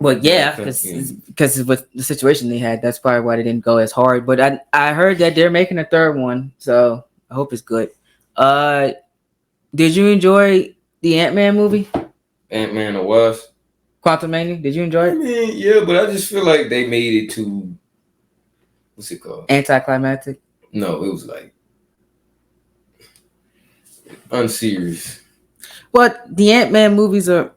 Well, yeah, because with the situation they had, that's probably why they didn't go as hard. But I heard that they're making a third one, so I hope it's good. Did you enjoy the Ant-Man movie? Ant-Man or Wasp? Quantumania? Did you enjoy it? I mean, yeah, but I just feel like they made it too. What's it called? Anticlimactic? No, it was like unserious. But the Ant-Man movies are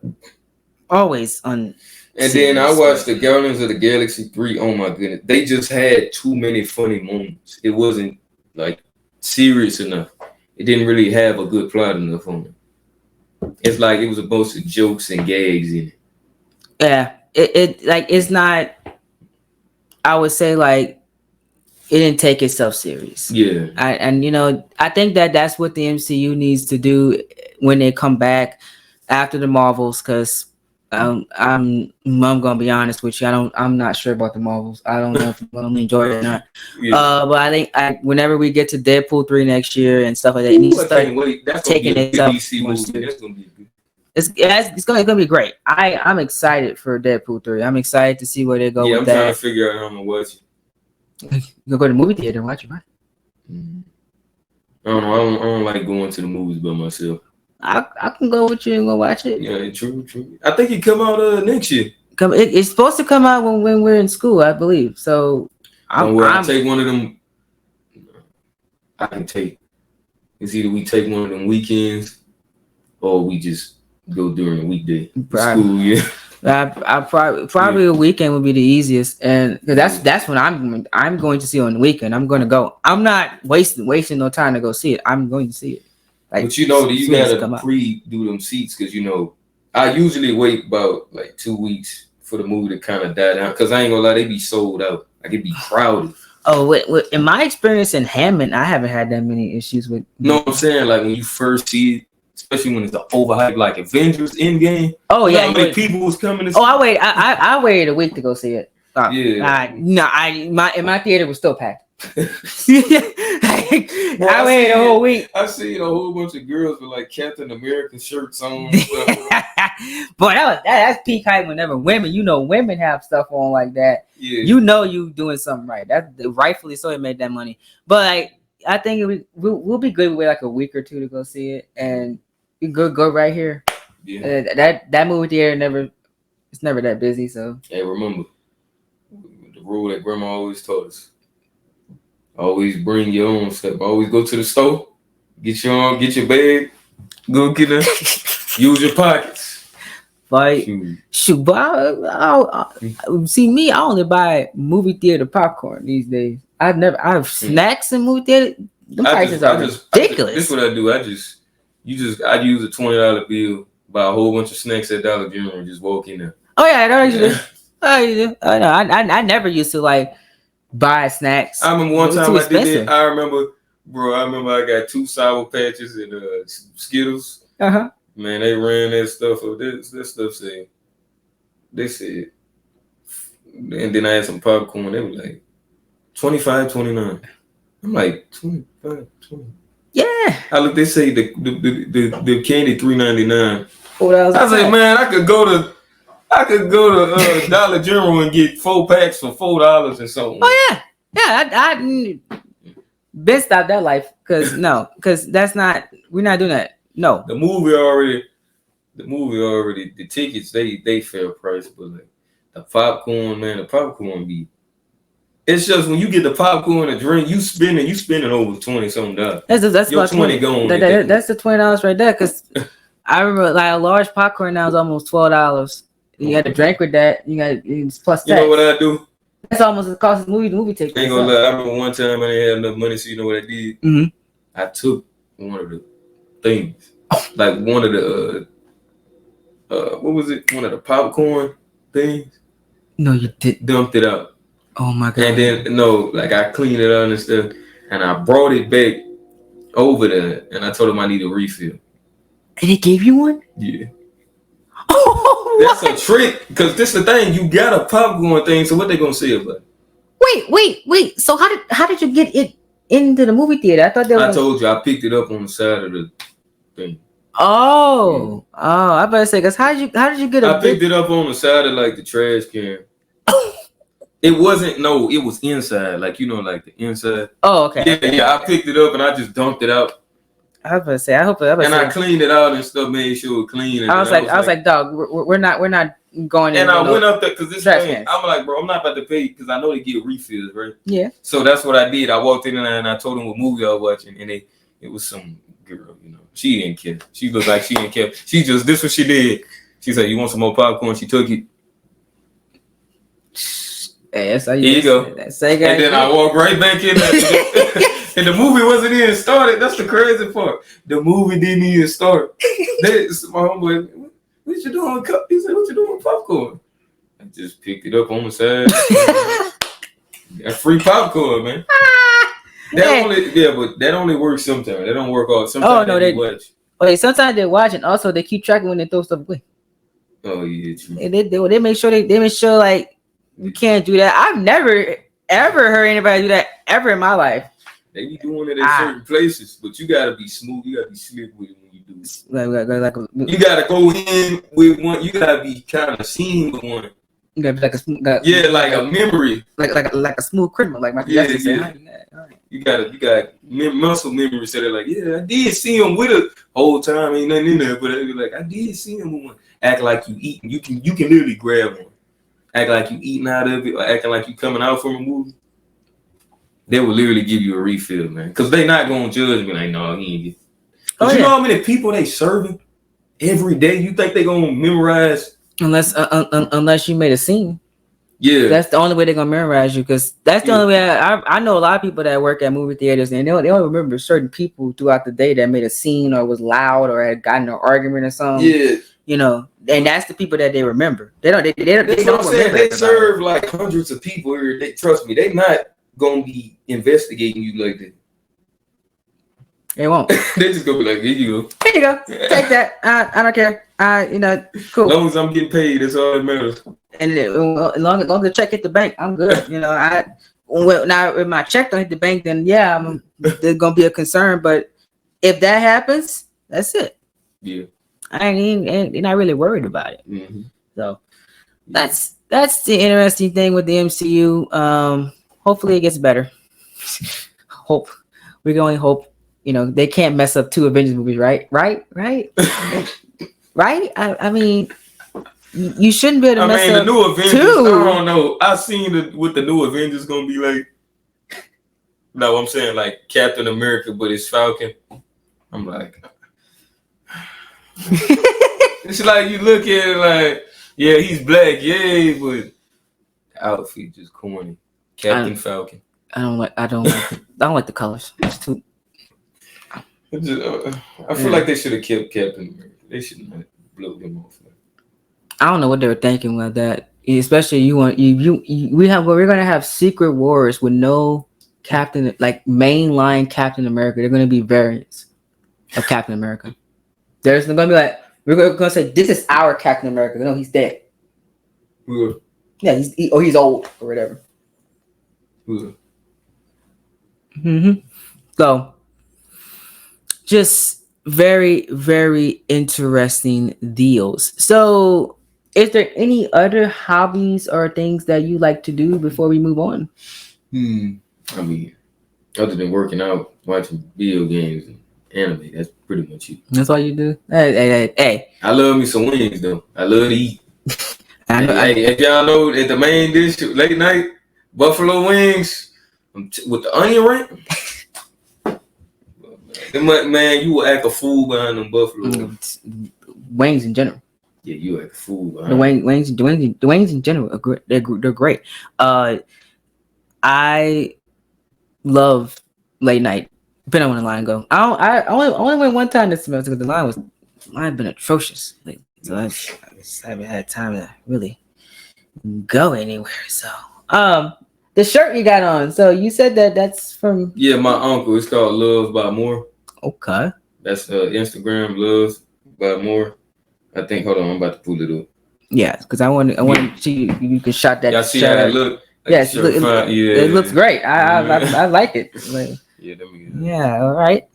always unserious. And then I watched the Guardians of the Galaxy 3. Oh my goodness. They just had too many funny moments. It wasn't like serious enough. It didn't really have a good plot enough on it. It's like it was a bunch of jokes and gags in it. Yeah. it like it's not. I would say like it didn't take itself serious. Yeah. And I think that that's what the MCU needs to do when they come back after the Marvels, because I'm gonna be honest with you. I'm not sure about the Marvels. I don't know if I'm gonna enjoy it or not. Yeah. But I think whenever we get to Deadpool 3 next year and stuff like that, it needs to start That's taking gonna be a itself DC more movie. serious. That's gonna be good. It's gonna be great. I'm excited for Deadpool 3. I'm excited to see where they go with I'm that. trying to figure out how I'm gonna watch it. You go to the movie theater and watch it, right? I don't know. I don't like going to the movies by myself. I can go with you and go watch it. Yeah, true. I think it come out next year. It's supposed to come out when we're in school, I believe. So I'll take one of them. I can take. It's either we take one of them weekends, or we just go during the weekday. School, yeah. I probably a weekend would be the easiest, and that's when I'm going to see it on the weekend. I'm going to go. I'm not wasting no time to go see it. I'm going to see it. Like, but you gotta pre-do them seats, because I usually wait about like 2 weeks for the movie to kind of die down, because I ain't gonna lie, they be sold out. Like, it be crowded. Oh, in my experience in Hammond, I haven't had that many issues with. No, I'm saying, like, when you first see it, especially when it's an overhyped like Avengers Endgame. Oh yeah, how many people was coming to see it? I waited a week to go see it. In my theater was still packed. I waited a whole week. I seen a whole bunch of girls with like Captain America shirts on. Boy, that's peak hype whenever women have stuff on like that. Yeah. You doing something right. That rightfully so, it made that money. But like, I think we'll be good with like a week or two to go see it, and we go right here. Yeah. That movie theater it's never that busy. So hey, remember the rule that Grandma always taught us: always bring your own stuff. Always go to the store, get your bag, go get it, use your pockets. Like shoot, but I see me. I only buy movie theater popcorn these days. I have snacks in movie theater. The prices are ridiculous. This is what I do. I use a $20 bill, buy a whole bunch of snacks at Dollar General, and just walk in there. Oh yeah, I know. I never used to like buy snacks. I remember one time I did that. I remember I got 2 Sour Patches and Skittles. Man, they ran that stuff up. That stuff said, they said, and then I had some popcorn. They were like $25, $29. I'm like 25, 20. Yeah. They say the candy $3.99. I was like, man, I could go to Dollar General and get 4 packs for $4 or something. Oh yeah. I been stop that life, because that's not, we're not doing that. No. The movie already, the tickets, they fair price, but like the popcorn, man, be. It's just when you get the popcorn and drink, you spending over $20-something. That's your 20 going. That's the $20 right there. Because I remember like a large popcorn now is almost $12. You got to drink with that. It's plus tax. You know what I do? That's almost the cost of movie ticket. Ain't gonna lie. I remember one time I didn't have enough money, so you know what I did? Mm-hmm. I took one of the things, like one of the what was it? One of the popcorn things. No, you did. Dumped it out. Oh my god. And then I cleaned it out and stuff, and I brought it back over there, and I told him I need a refill. And he gave you one? Yeah. Oh, that's a trick, because this the thing. You got a popcorn thing, so what they gonna say about it? Wait. So how did you get it into the movie theater? I thought I told you I picked it up on the side of the thing. Oh, I better say, because how did you get it? I picked it up on the side of like the trash can. It wasn't. No, it was inside. Like like the inside. Oh, okay. Yeah. I picked it up and I just dumped it out. I was gonna say. I cleaned it out and stuff, made sure it was clean. I was like, dog, we're not going. And I went up there because this thing, I'm like, bro, I'm not about to pay, because I know they get refills, right? Yeah. So that's what I did. I walked in and I told them what movie I was watching, and it was some girl, she didn't care. She looked like she didn't care. She just, this what she did. She said, "You want some more popcorn?" She took it. Hey, here you go. And then I walked right back in there. And the movie wasn't even started. That's the crazy part. The movie didn't even start. My homeboy, what you doing? He said, "What you doing with popcorn?" Just picked it up on the side. Got free popcorn, man. But that only works sometimes. That don't work all. Sometimes they watch. Okay, sometimes they watch, and also they keep track when they throw stuff away. Oh yeah, true. They make sure like you can't do that. I've never ever heard anybody do that ever in my life. They be doing it at certain places, but you gotta be smooth. You gotta be slick with it when you do it. You gotta go in with one. You gotta be kind of seen with one. You gotta be like a memory, like a smooth criminal, like Michael Jackson said. You got muscle memory. So they're like, yeah, I did see him with a whole time. Ain't nothing in there, but they're like, I did see him with one. Act like you eating. You can literally grab one. Act like you eating out of it, or acting like you coming out from a movie. They will literally give you a refill, man, because they not gonna judge me like, no, he ain't get. But you know how many people they serving every day? You think they gonna memorize? Unless you made a scene. Yeah, that's the only way they're gonna memorize you, because that's the only way. I know a lot of people that work at movie theaters, and they only remember certain people throughout the day that made a scene or was loud or had gotten an argument or something. Yeah, you know, and that's the people that they remember. They don't remember. They serve like hundreds of people here. They trust me. They not gonna be investigating you like that. They won't. They just gonna be like, here you go. Here you go. Take that. I don't care. Cool. As long as I'm getting paid, that's all that matters. And as long as the check hit the bank, I'm good. Now if my check don't hit the bank, then yeah, there's gonna be a concern. But if that happens, that's it. Yeah. You're not really worried about it. Mm-hmm. So that's the interesting thing with the MCU. Hopefully it gets better. We can only hope. They can't mess up 2 Avengers movies, right? Right? Right? I mean, you shouldn't be able to mess up the new Avengers, 2. I don't know. I seen what the new Avengers gonna be like. No, I'm saying like Captain America, but it's Falcon. I'm like, it's like you look at it like, yeah, he's black, yeah, but the outfit just corny. Captain Falcon. I don't like the colors. It's too. I feel like they should have kept Captain America. They shouldn't have blew him off. I don't know what they were thinking with that. Especially we're gonna have Secret Wars with no Captain, like mainline Captain America. They're gonna be variants of Captain America. There's gonna be like, we're gonna say this is our Captain America. No, he's dead. Yeah, he's old or whatever. So, just very, very interesting deals. So, is there any other hobbies or things that you like to do before we move on? I mean, other than working out, watching video games and anime, that's pretty much it. That's all you do? Hey. I love me some wings, though. I love to eat. If y'all know that the main dish late night, buffalo wings with the onion ring. Man, you will act a fool behind them buffalo wings in general. Yeah, you act a fool behind the wings in general are great. They're great. I love late night. Depending on when the line go. I only went one time this semester because the line been atrocious. So I just haven't had time to really go anywhere. So the shirt you got on. So you said that's from my uncle. It's called Love by More. Okay. That's Instagram, Love by More. I think. Hold on, I'm about to pull it up. Yeah, because I want to see you can shot that. Y'all see how it look? Yes, it looks great. I like it. Yeah, all right.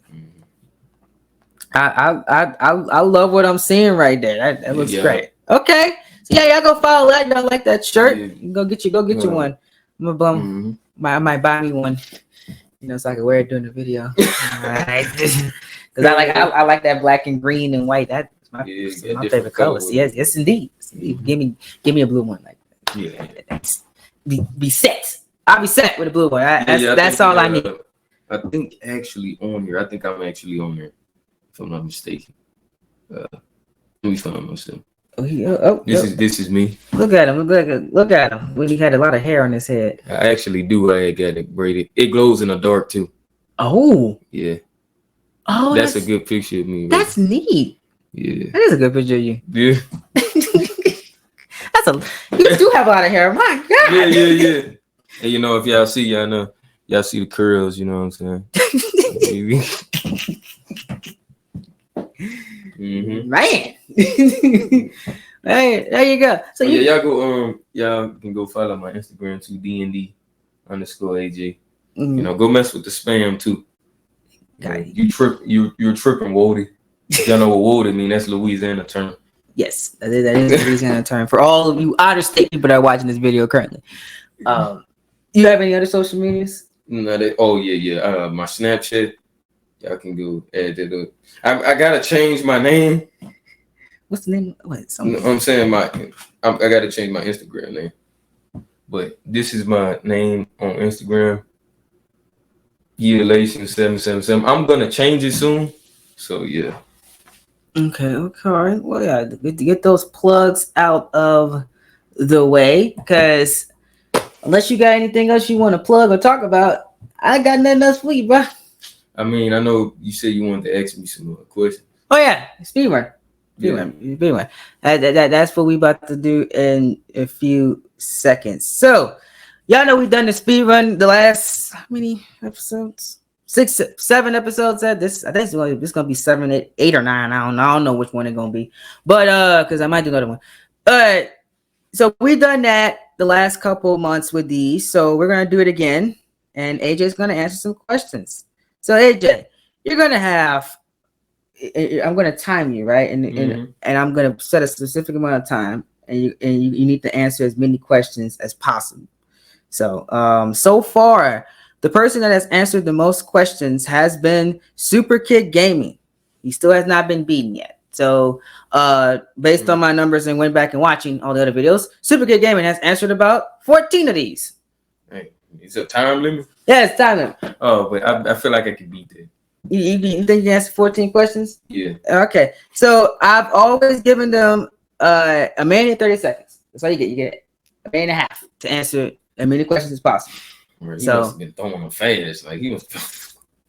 I love what I'm seeing right there. That looks great. Okay, so y'all go follow that. Y'all like that shirt? Go get you one. I'm gonna bum. I might buy me one. So I can wear it during the video. Because I like that black and green and white. That's my favorite colors. Yes, indeed. Give me a blue one like that. Be set. I'll be set with a blue one. That's all I need. I think actually on here. I think I'm actually on there, if I'm not mistaken. Let me find myself. This is me. Look at him. Look at him. When he had a lot of hair on his head. I actually do. I got it braided. It glows in the dark too. Oh. Yeah. Oh, that's a good picture of me. That's neat. Yeah. That is a good picture of you. Yeah. That's You do have a lot of hair. My God. Yeah. And you know, if y'all see, y'all see the curls. You know what I'm saying? Man. Hey, there you go. So y'all can go follow my Instagram too, DND_AJ. You know, go mess with the spam too. You're tripping, Wody. Y'all know what Wody mean? That's Louisiana term. Yes, that is the Louisiana term for all of you out of state people that are watching this video currently. You have any other social medias? No, my Snapchat. Y'all can go add that up. I gotta change my name. What's the name? I'm saying I gotta change my Instagram name. But this is my name on Instagram. Yearlation777. I'm gonna change it soon. So yeah. Okay. All right. Well, yeah, get those plugs out of the way, because unless you got anything else you want to plug or talk about, I got nothing else for you, bro. I mean, I know you said you wanted to ask me some more questions. Oh yeah, speedrun. That's what we about to do in a few seconds. So, y'all know we've done the speedrun the last how many episodes? 6, 7 episodes. At this, I think it's gonna be 7, 8, or 9. I don't know which one it's gonna be, but because I might do another one. So we've done that the last couple of months with these. So we're gonna do it again, and AJ's gonna answer some questions. So AJ, you're gonna have. I'm gonna time you, right? And I'm gonna set a specific amount of time, and you need to answer as many questions as possible. So so far, the person that has answered the most questions has been Super Kid Gaming. He still has not been beaten yet. So based on my numbers and went back and watching all the other videos, Super Kid Gaming has answered about 14 of these. Hey, is it a time limit? Yeah, it's time limit. Oh, but I feel like I could beat that. You think you can answer 14 questions? Yeah. Okay. So I've always given them a minute and 30 seconds. That's all you get. You get a minute and a half to answer as many questions as possible. Right. He must have been throwing them fast. Like he was.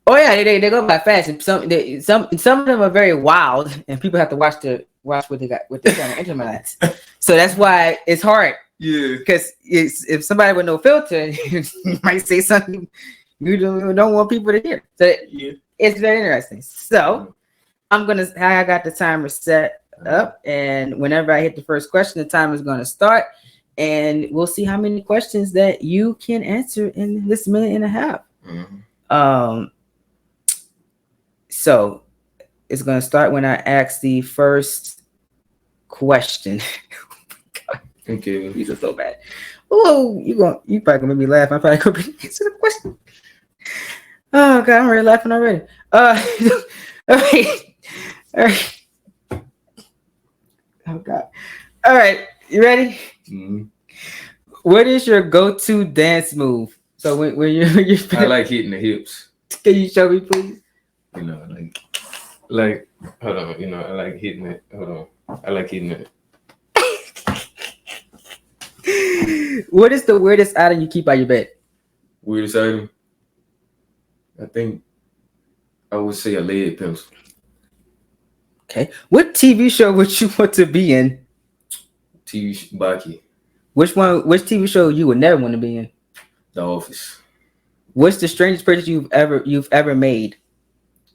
Oh yeah, they go by fast, and some of them are very wild, and people have to watch what they got, what they're trying to implement. So that's why it's hard. Yeah. Because if somebody with no filter, you might say something you don't want people to hear. So it's very interesting. So I got the timer set up, and whenever I hit the first question, the timer is going to start, and we'll see how many questions that you can answer in this minute and a half. So it's going to start when I ask the first question. Okay, these are so bad. Oh, you probably gonna make me laugh. I'm probably gonna answer the question. Oh god, I'm already laughing already. All right. Oh god. All right, you ready? What is your go-to dance move? So when you're I like hitting the hips. Can you show me, please? You know, like hold on. You know, I like hitting it. Hold on. I like hitting it. What is the weirdest item you keep by your bed? Weirdest item? I think I would say a lead pencil. Okay. What TV show would you want to be in? Baki. Which TV show you would never want to be in? The Office. What's the strangest purchase you've ever made?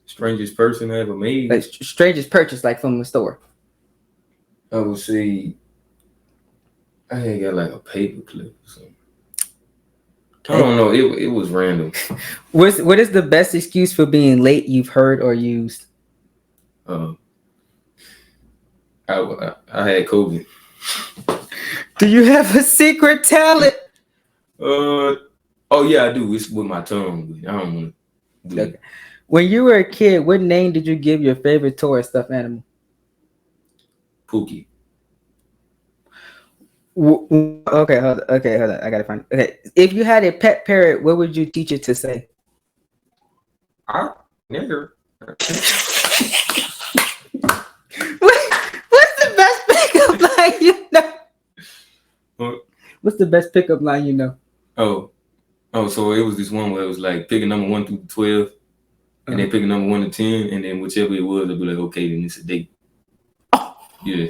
Strangest person I ever made? Like strangest purchase, like from the store. I would say I had got like a paper clip or something. Okay. I don't know. It was random. What is the best excuse for being late you've heard or used? I had COVID. Do you have a secret talent? Oh yeah, I do. It's with my tongue. I don't want to do it. When you were a kid, what name did you give your favorite toy or stuffed animal? Pookie. Okay, hold on. I gotta find it. Okay, if you had a pet parrot, what would you teach it to say? Nigger. What's the best pickup line you know? What? What's the best pickup line you know? Oh, so it was this one where it was like pick a number 1 through 12, and then pick a number 1 to 10, and then whichever it was, I'd be like, okay, then it's a date. Oh. Yeah.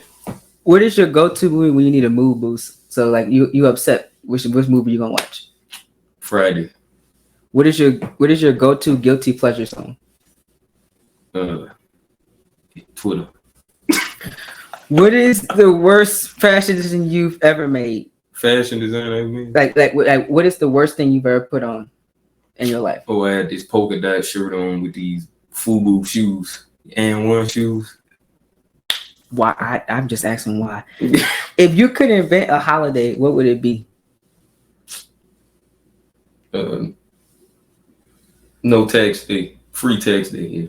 What is your go-to movie when you need a mood boost? So like you upset, which movie you gonna watch? Friday. What is your go-to guilty pleasure song? Twitter. What is the worst fashion decision you've ever made? Fashion design, I mean. Like what is the worst thing you've ever put on in your life? Oh, I had this polka dot shirt on with these FUBU shoes and one shoes. Why? I'm just asking why. If you could invent a holiday, what would it be? No tax day, free tax day. Yeah.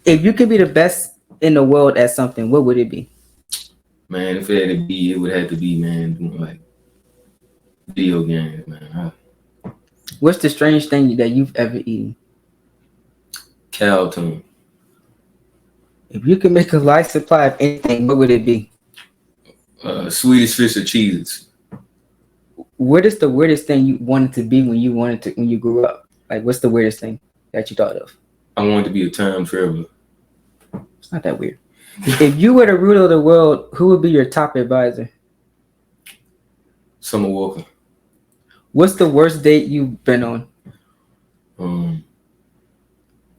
If you could be the best in the world at something, what would it be? Man, if it had to be, it would have to be, man, doing like video games, man. What's the strange thing that you've ever eaten? Cow tongue. If you could make a life supply of anything, what would it be? Swedish fish or cheeses. What is the weirdest thing you wanted to be when you grew up? Like, what's the weirdest thing that you thought of? I wanted to be a time traveler. It's not that weird. If you were the ruler of the world, who would be your top advisor? Summer Walker. What's the worst date you've been on? I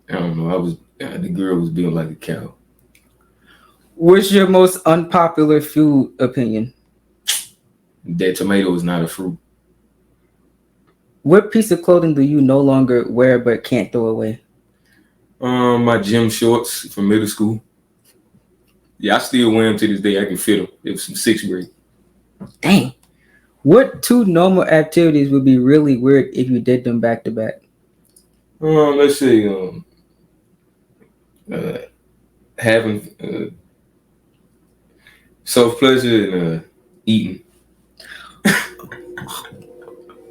don't know. The girl was built like a cow. What's your most unpopular food opinion? That tomato is not a fruit. What piece of clothing do you no longer wear but can't throw away? My gym shorts from middle school. Yeah, I still wear them to this day. I can fit them. It was from 6th grade. Dang. What two normal activities would be really weird if you did them back to back? Let's say having self-pleasure and eating.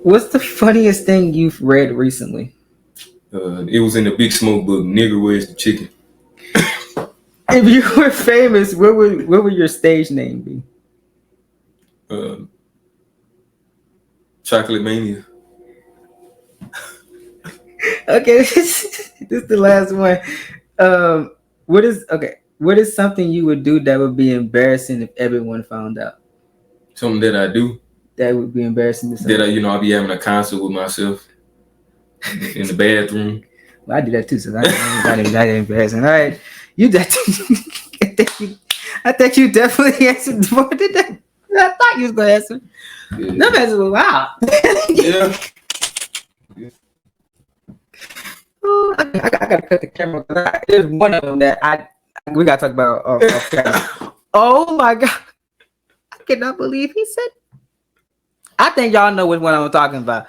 What's the funniest thing you've read recently? It was in the Big Smoke book, Nigger Where's the Chicken? If you were famous, what would your stage name be? Chocolate Mania. Okay, this is the last one. What is something you would do that would be embarrassing if everyone found out? Something that I do. That would be embarrassing to say. That I'll be having a concert with myself in the bathroom. Well, I do that too, so that embarrassing. All right, you definitely. I think you definitely answered more than that. I thought you was gonna answer. Yeah. No answer. Wow. Yeah. Oh, I gotta cut the camera. There's one of them that we gotta talk about. Oh my god! I cannot believe he said. I think y'all know which one I'm talking about.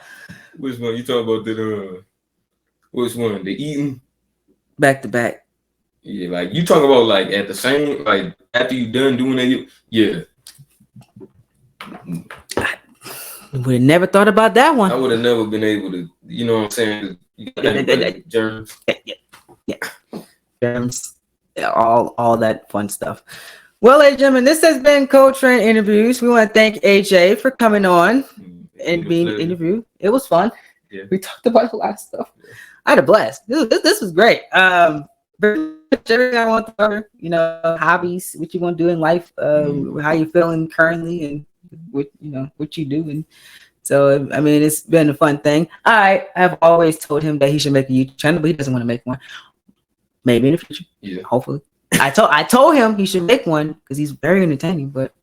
Which one you talking about? Which one? The eating? Back to back. Yeah, like you talking about like at the same, like after you done doing that, yeah. I would have never thought about that one. I would have never been able to, you know what I'm saying? You got germs. Yeah. Germs. All that fun stuff. Well, ladies and gentlemen, this has been Coletrain Interviews. We want to thank AJ for coming on and being interviewed. It was fun. Yeah. We talked about a lot of stuff. I had a blast. This was great. Everything I want to cover, hobbies, what you want to do in life, how you feeling currently, and what you do. And so, I mean, it's been a fun thing. I have always told him that he should make a YouTube channel, but he doesn't want to make one. Maybe in the future. Yeah. Hopefully. I told him he should make one because he's very entertaining, but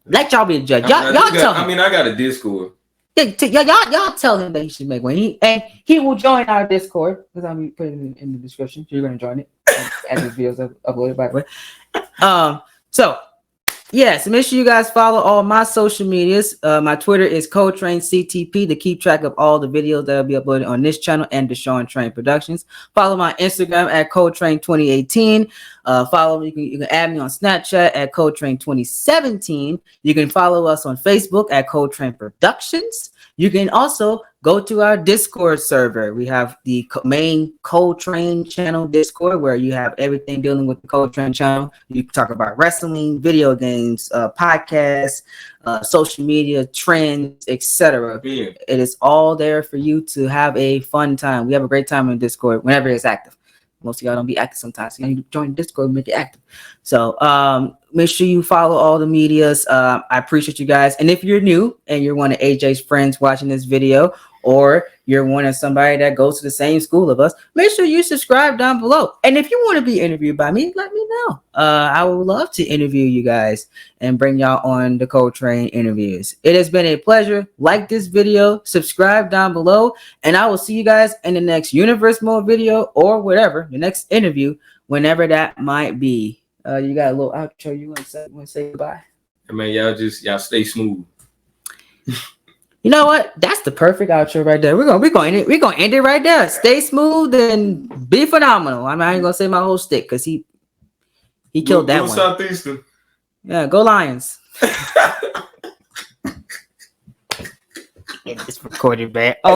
let y'all be the judge. Y'all tell him. I mean, I got a Discord. Y'all tell him that he should make one. He will join our Discord because I'm putting it in the description. So you're gonna join it as this video's uploaded, by the way. So yes, make sure you guys follow all my social medias. My Twitter is Coletrain CTP to keep track of all the videos that will be uploaded on this channel and Deshaun Train Productions. Follow my Instagram at Coletrain 2018. Follow me. You can add me on Snapchat at Coletrain 2017. You can follow us on Facebook at Coletrain Productions. You can also go to our Discord server. We have the main Coletrain channel Discord where you have everything dealing with the Coletrain channel. You can talk about wrestling, video games, podcasts, social media, trends, etc. Yeah. It is all there for you to have a fun time. We have a great time in Discord whenever it's active. Most of y'all don't be active sometimes. So you need to join the Discord and make it active. So make sure you follow all the medias. I appreciate you guys. And if you're new and you're one of AJ's friends watching this video, or you're one of somebody that goes to the same school of us, make sure you subscribe down below. And if you want to be interviewed by me, let me know. I would love to interview you guys and bring y'all on the Coletrain interviews. It has been a pleasure. Like this video, subscribe down below, and I will see you guys in the next Universe Mode video or whatever, the next interview, whenever that might be. You got a little outro you want to say goodbye? I mean, y'all stay smooth. You know what? That's the perfect outro right there. We're gonna end it right there. Stay smooth and be phenomenal. I mean, I ain't gonna say my whole stick because he killed that one. Southeastern. Yeah, go Lions. It's recorded, man.